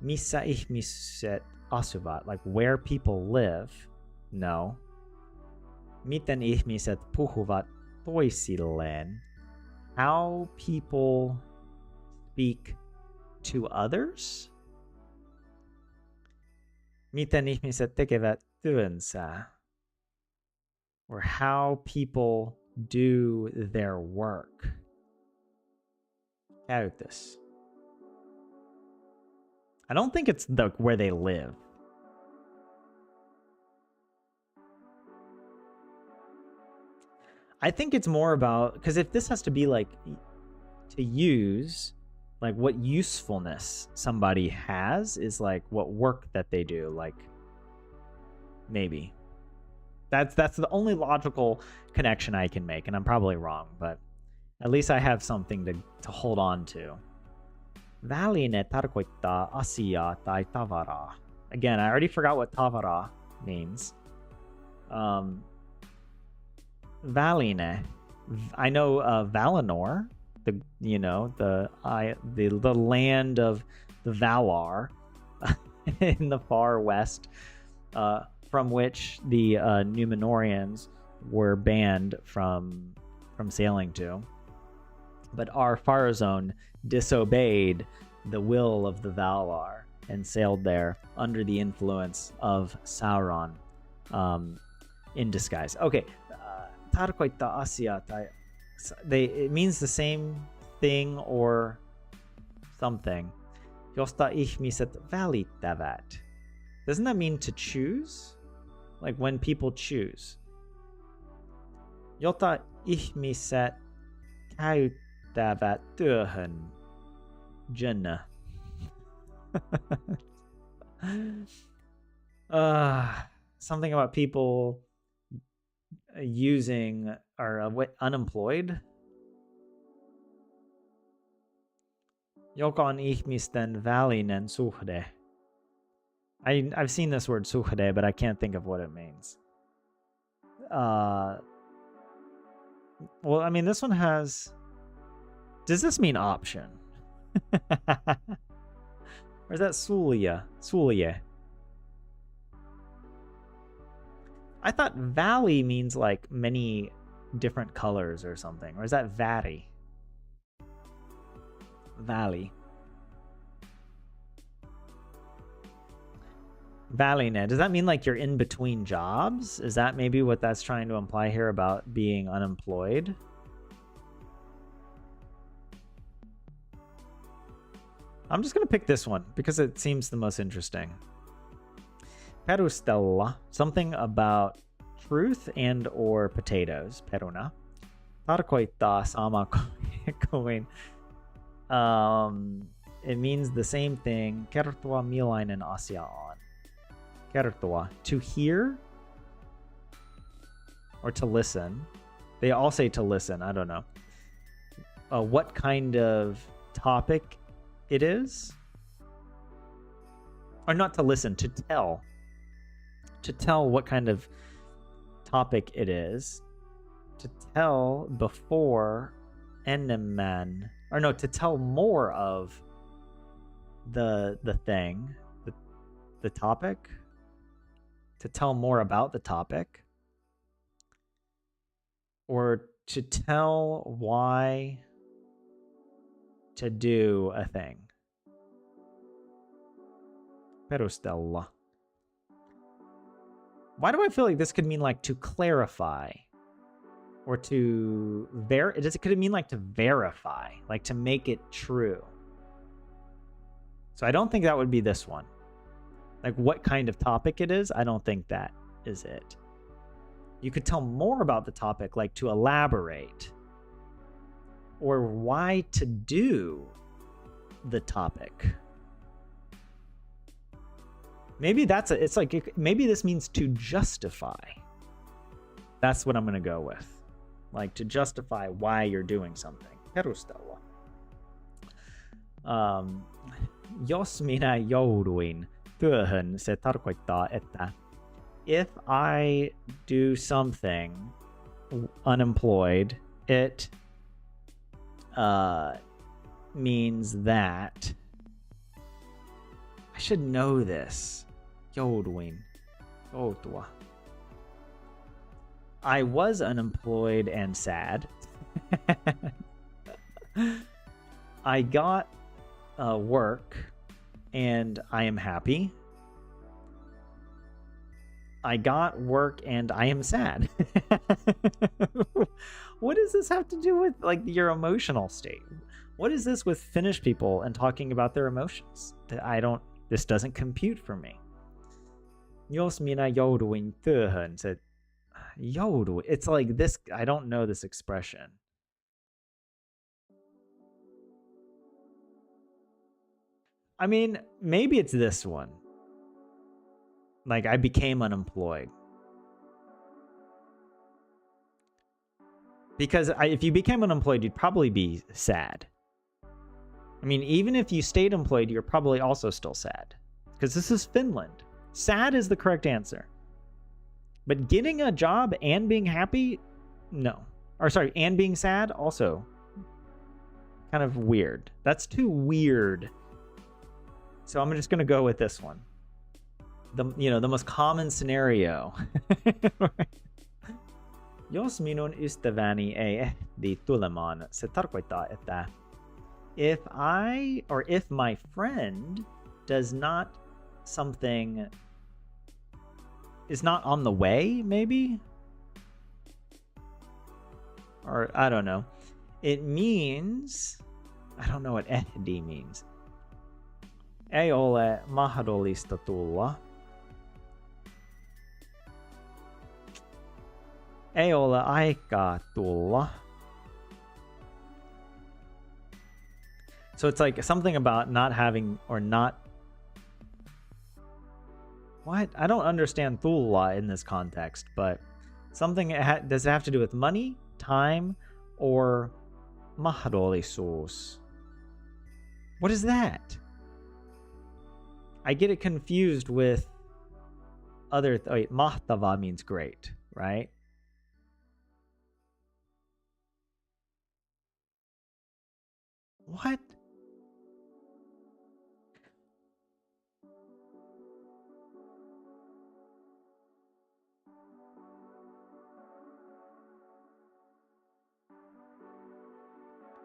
missä ihmiset asuvat, like where people live. No. Miten ihmiset puhuvat toisilleen. How people speak to others. Miten ihmiset tekevät työnsä. Or how people do their work. Käytös. I don't think it's where they live. I think it's more about, because if this has to be like to use, like what usefulness somebody has is like what work that they do, like maybe. That's the only logical connection I can make, and I'm probably wrong, but at least I have something to hold on to. Väline tarkoittaa asiaa tai tavaraa. Again, I already forgot what tavara means. Väline. I know Valinor, the land of the Valar in the far west, from which the Numenorians were banned from sailing to. But our Farazone disobeyed the will of the Valar and sailed there under the influence of Sauron in disguise. Okay, tarkoittaa asia tai it means the same thing or something. Josta ihmiset välittävät. Doesn't that mean to choose? Like when people choose. Jota ihmiset käyttävät työhön. Jenna. Something about people using or unemployed. Joka on ihmisten välinen suhde. I've seen this word suhde, but I can't think of what it means. Well, I mean, this one has... Does this mean option? Or is that sulia? Sulia. I thought valley means like many different colors or something. Or is that valley? Valley. Väline. Does that mean like you're in between jobs? Is that maybe what that's trying to imply here about being unemployed? I'm just going to pick this one because it seems the most interesting. Perustella. Something about truth and or potatoes. Peruna. Tarkoittaa sama kuin. It means the same thing. Kertoa millainen asia on. Kertoa. To hear or to listen. They all say to listen. I don't know. What kind of topic it is? Or not to listen, to tell. To tell what kind of topic it is. To tell before enemmän. Or no, to tell more of the thing. The topic. To tell more about the topic. Or to tell why to do a thing. Perustella. Why do I feel like this could mean like to clarify? Or to could it mean like to verify? Like to make it true? So I don't think that would be this one. Like what kind of topic it is, I don't think that is it. You could tell more about the topic, like to elaborate. Or why to do the topic. Maybe maybe this means to justify. That's what I'm going to go with. Like to justify why you're doing something. Perustella. Jos minä jouduin työhön, se tarkoittaa, että if I do something unemployed, it means that I should know this. Jouduin. Joutua. I was unemployed and sad. I got work and I am happy. I got work and I am sad. What does this have to do with like your emotional state? What is this with Finnish people and talking about their emotions? This doesn't compute for me. Jos minä jouduin työhön, said joudu. It's like this, I don't know this expression. I mean, maybe it's this one. Like, I became unemployed. Because if you became unemployed, you'd probably be sad. I mean, even if you stayed employed, you're probably also still sad. Because this is Finland. Sad is the correct answer. But getting a job and being happy, no. Or sorry, and being sad, also kind of weird. That's too weird. So I'm just going to go with this one. The most common scenario. Jos minun ystäväni ei ehdi tulemaan, se tarkoittaa, että if my friend does not is not on the way, maybe? Or I don't know. It means, I don't know what ehdi means. Ei ole mahdollista tulla. Ei ole aikaa tulla. So it's like something about not having or not. What? I don't understand tulla in this context, but something does it have to do with money, time, or mahdollisuus? What is that? I get it confused with other. Wait, mahtava means great, right? What?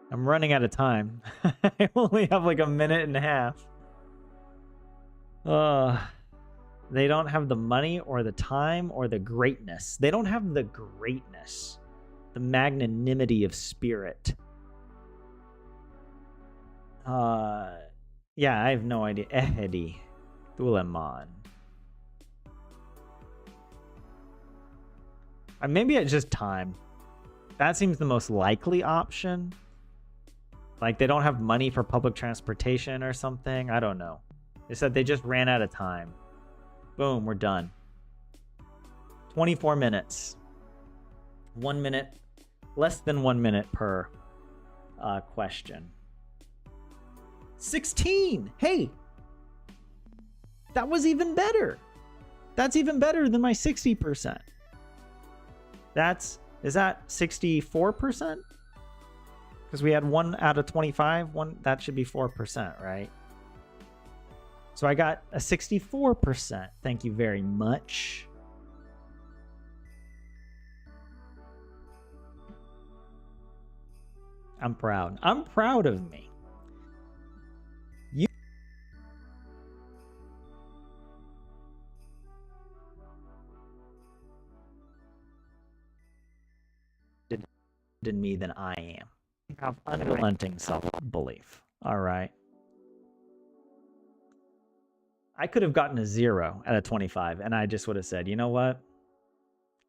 I'm running out of time. I only have like a minute and a half. They don't have the money or the time or the greatness. They don't have the greatness, the magnanimity of spirit. Yeah, I have no idea. Ehedi. Tuleman. Maybe it's just time. That seems the most likely option. Like they don't have money for public transportation or something. I don't know. They said they just ran out of time. Boom, we're done. 24 minutes. 1 minute. Less than 1 minute per question. 16! Hey! That was even better. That's even better than my 60%. Is that 64%? Because we had 1 out of 25. That should be 4%, right? So I got a 64%. Thank you very much. I'm proud. I'm proud of me. You in me than I am. I have unrelenting self-belief. All right. I could have gotten a 0 out of 25, and I just would have said, you know what?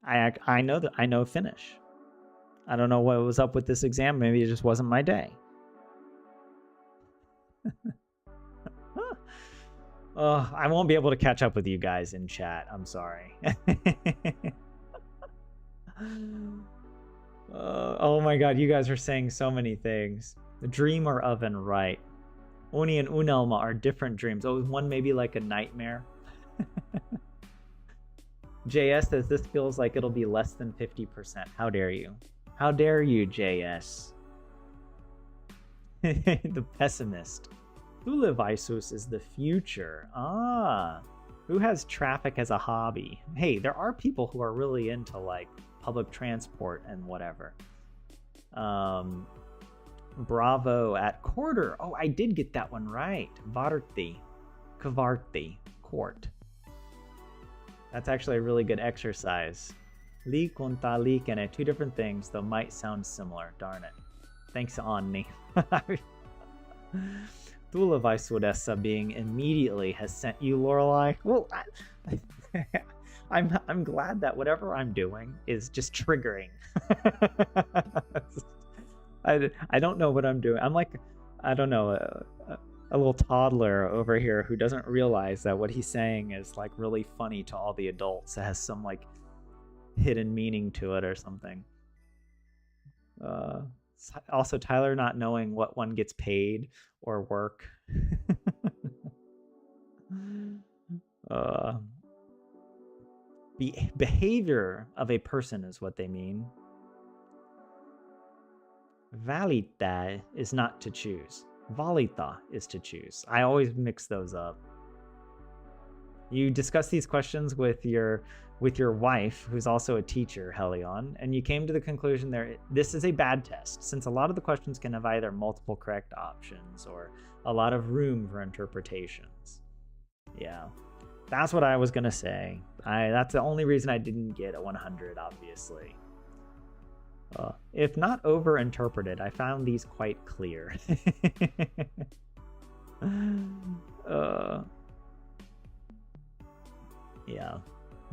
I know that I know Finnish. I don't know what was up with this exam. Maybe it just wasn't my day. Oh, I won't be able to catch up with you guys in chat. I'm sorry. Oh my god, you guys are saying so many things. The dream or oven, right? Oni and Unelma are different dreams. Oh, one maybe like a nightmare. JS says this feels like it'll be less than 50%. How dare you? How dare you, JS? The pessimist. Tulivaisus is the future. Ah. Who has traffic as a hobby? Hey, there are people who are really into like public transport and whatever. Bravo at quarter. Oh, I did get that one right. Varti. Kavarti. Court. That's actually a really good exercise. Li kunta likene. Two different things, though might sound similar. Darn it. Thanks, Onni. Tulavaisudessa being immediately has sent you, Lorelai. Well, I'm glad that whatever I'm doing is just triggering. I don't know what I'm doing. I'm like, I don't know, a little toddler over here who doesn't realize that what he's saying is like really funny to all the adults. It has some like hidden meaning to it or something. Also, Tyler not knowing what one gets paid or work. Behavior of a person is what they mean. Valita is not to choose. Valita is to choose. I always mix those up. You discuss these questions with your wife, who's also a teacher, Helion, and you came to the conclusion this is a bad test, since a lot of the questions can have either multiple correct options or a lot of room for interpretations. Yeah, that's what I was gonna say. That's the only reason I didn't get a 100, obviously. If not over-interpreted, I found these quite clear. Yeah.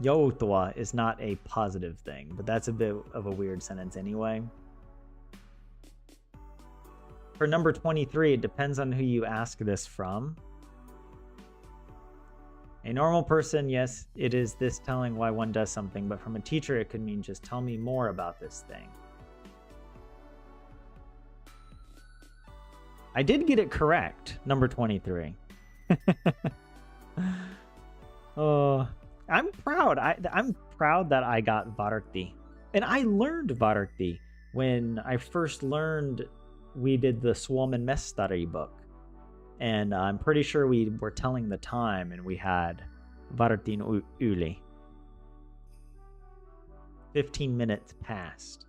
Youtua is not a positive thing, but that's a bit of a weird sentence anyway. For number 23, it depends on who you ask this from. A normal person, yes, it is this telling why one does something, but from a teacher, it could mean just tell me more about this thing. I did get it correct, number 23. Oh, I'm proud. I'm proud that I got Varti. And I learned Varti when I first learned. We did the Suomen Mestari book. And I'm pretty sure we were telling the time and we had Vartin Yli. 15 minutes passed.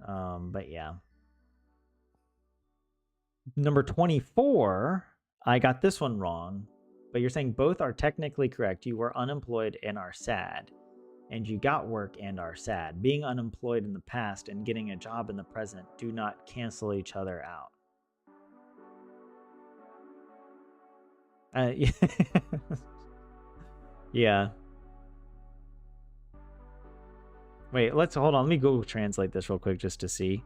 But yeah. Number 24, I got this one wrong. But you're saying both are technically correct. You were unemployed and are sad. And you got work and are sad. Being unemployed in the past and getting a job in the present do not cancel each other out. Yeah. Wait, hold on. Let me go translate this real quick just to see.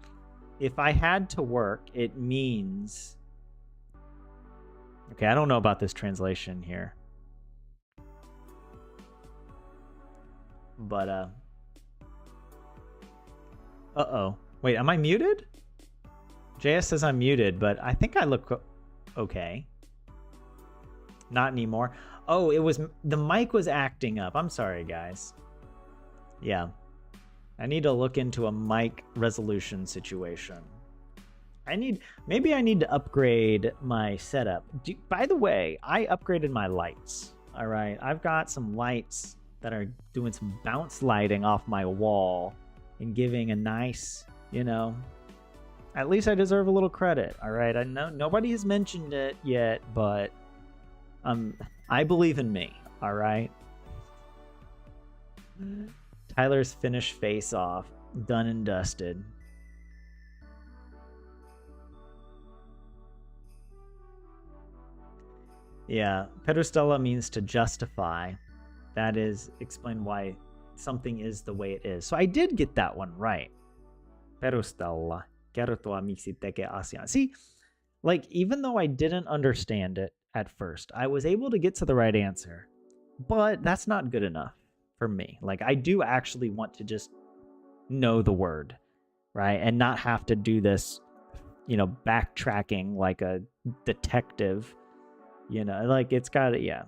If I had to work, it means... Okay, I don't know about this translation here. But, uh-oh. Wait, am I muted? JS says I'm muted, but I think I look okay. Not anymore. Oh, the mic was acting up. I'm sorry, guys. Yeah. I need to look into a mic resolution situation. Maybe I need to upgrade my setup. By the way, I upgraded my lights. All right, I've got some lights that are doing some bounce lighting off my wall and giving a nice, At least I deserve a little credit, all right? I know nobody has mentioned it yet, but I believe in me, all right? Tyler's Finnish face off, done and dusted. Yeah, perustella means to justify. That is, explain why something is the way it is. So I did get that one right. Perustella. Kertoa miksi tekee asian. See, like, even though I didn't understand it at first, I was able to get to the right answer. But that's not good enough for me. Like, I do actually want to just know the word, right? And not have to do this, backtracking like a detective. Like, it's got to, yeah.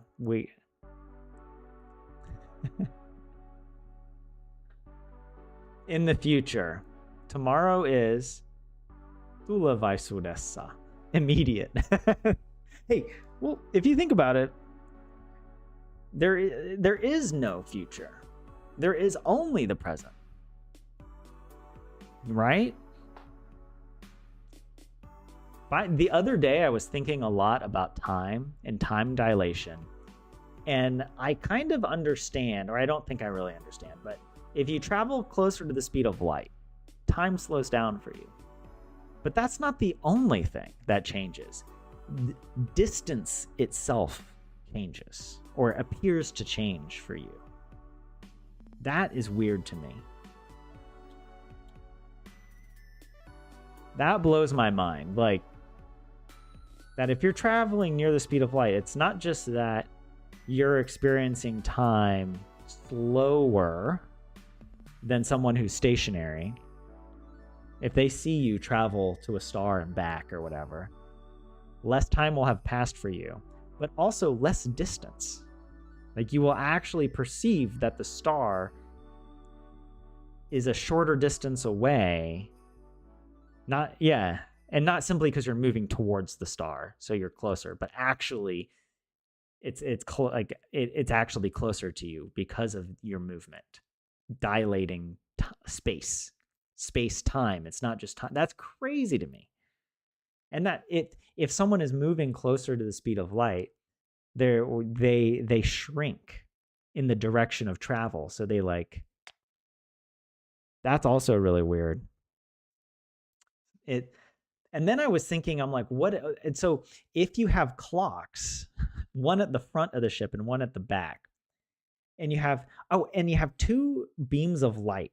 In the future, tomorrow is tulevaisuudessa. Immediate. Hey, well, if you think about it, there is no future. There is only the present. Right? The other day, I was thinking a lot about time and time dilation. And I kind of understand, or I don't think I really understand, but if you travel closer to the speed of light, time slows down for you. But that's not the only thing that changes. Distance itself changes, or appears to change for you. That is weird to me. That blows my mind. Like, that if you're traveling near the speed of light, it's not just that you're experiencing time slower than someone who's stationary. If they see you travel to a star and back or whatever, less time will have passed for you, but also less distance. Like, you will actually perceive that the star is a shorter distance away. And not simply because you're moving towards the star, so you're closer, but actually it's actually closer to you because of your movement, dilating space time. It's not just time. That's crazy to me. And that if someone is moving closer to the speed of light, they shrink in the direction of travel. So that's also really weird. And then I was thinking, I'm like, what? And so if you have clocks, one at the front of the ship and one at the back, and you have two beams of light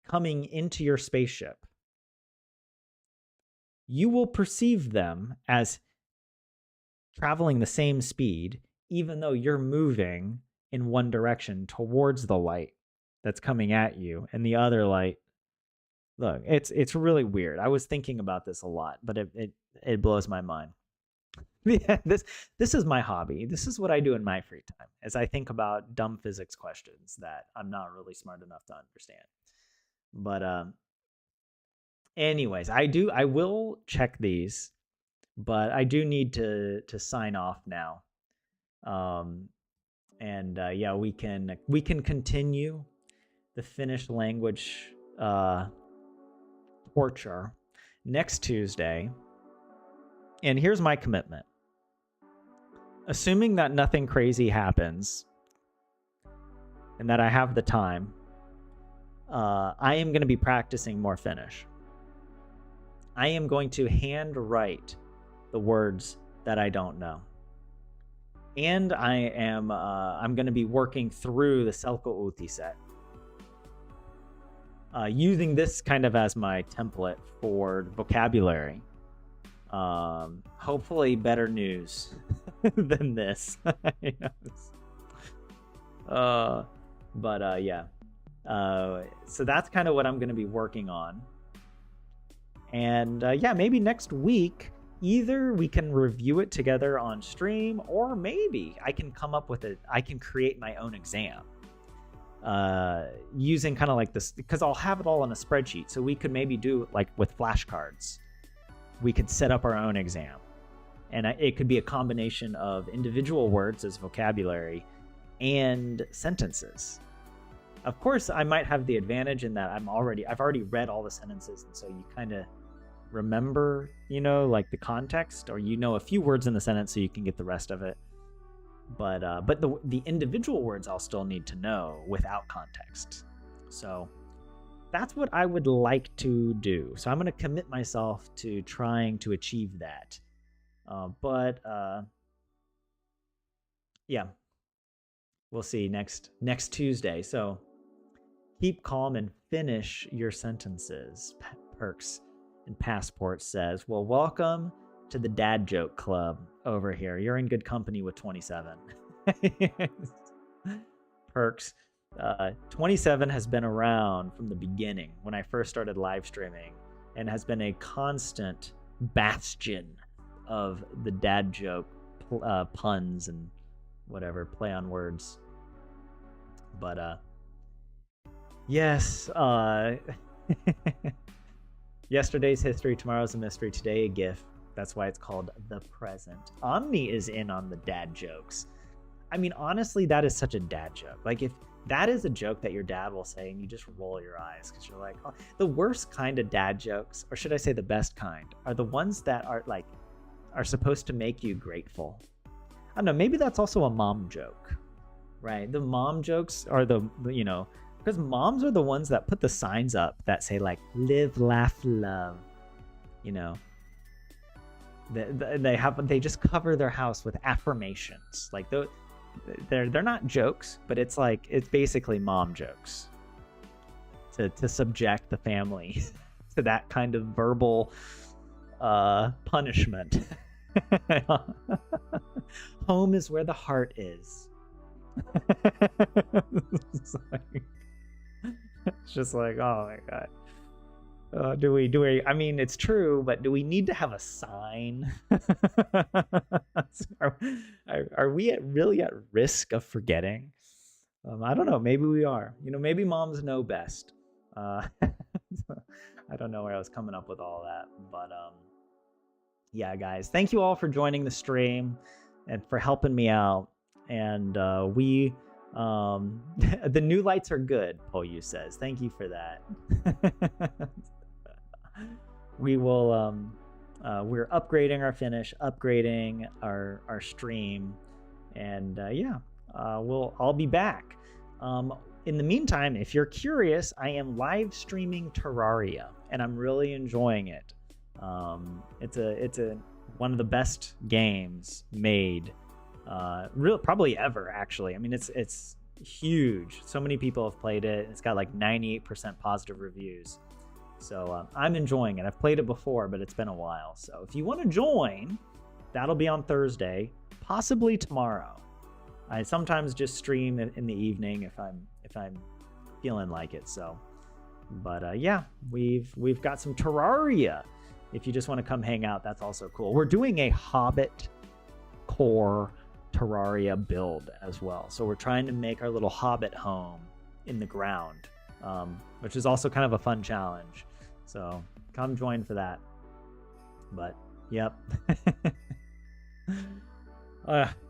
coming into your spaceship, you will perceive them as traveling the same speed, even though you're moving in one direction towards the light that's coming at you, and the other light. Look, it's really weird. I was thinking about this a lot, but it blows my mind. Yeah, this is my hobby. This is what I do in my free time, as I think about dumb physics questions that I'm not really smart enough to understand. But anyways, I will check these, but I do need to sign off now. Yeah, we can continue the Finnish language torture next Tuesday. And here's my commitment. Assuming that nothing crazy happens and that I have the time, I am going to be practicing more Finnish. I am going to handwrite the words that I don't know. And I'm going to be working through the Selko-uutiset. Using this kind of as my template for vocabulary. Hopefully better news than this. Yeah. So that's kind of what I'm going to be working on. And yeah, maybe next week, either we can review it together on stream, or maybe I can come up with I can create my own exam. Using kind of like this, because I'll have it all in a spreadsheet. So we could maybe do like with flashcards. We could set up our own exam. And it could be a combination of individual words as vocabulary and sentences. Of course, I might have the advantage in that I've already read all the sentences, and so you kind of remember, you know, like the context, or you know a few words in the sentence so you can get the rest of it. But the individual words I'll still need to know without context. So that's what I would like to do. So I'm going to commit myself to trying to achieve that. Yeah, we'll see next Tuesday. So keep calm and finish your sentences. Perks and Passport says, well, welcome to the Dad Joke Club over here. You're in good company with 27. Perks, 27 has been around from the beginning when I first started live streaming and has been a constant bastion of the dad joke puns and whatever, play on words. But yes, yesterday's history, tomorrow's a mystery, today a gift. That's why it's called the present. Omni is in on the dad jokes. I mean, honestly, that is such a dad joke. Like, if that is a joke that your dad will say and you just roll your eyes because you're like, oh, the worst kind of dad jokes, or should I say the best kind, are the ones that are supposed to make you grateful. I don't know, maybe that's also a mom joke, right? The mom jokes are you know, because moms are the ones that put the signs up that say like, live, laugh, love, you know. They just cover their house with affirmations. Like they're not jokes, but it's basically mom jokes to subject the family to that kind of verbal punishment. Home is where the heart is. It's just like, oh my god. Do we? I mean, it's true, but do we need to have a sign? Are we really at risk of forgetting? I don't know. Maybe we are. You know, maybe moms know best. I don't know where I was coming up with all that, but yeah, guys, thank you all for joining the stream and for helping me out. And the new lights are good, Poyu says. Thank you for that. We will we're upgrading our Finnish, upgrading our stream, and I'll be back. In the meantime, if you're curious, I am live streaming Terraria and I'm really enjoying it. It's one of the best games made probably ever, actually. I mean, it's huge. So many people have played it. It's got like 98% positive reviews. So I'm enjoying it. I've played it before, but it's been a while. So if you want to join, that'll be on Thursday, possibly tomorrow. I sometimes just stream in the evening if I'm feeling like it. So, but yeah, we've got some Terraria. If you just want to come hang out, that's also cool. We're doing a Hobbit core Terraria build as well. So we're trying to make our little Hobbit home in the ground, which is also kind of a fun challenge. So come join for that. But yep.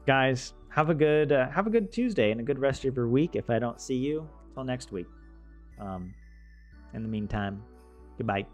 Guys, have a good Tuesday and a good rest of your week. If I don't see you till next week. In the meantime, goodbye.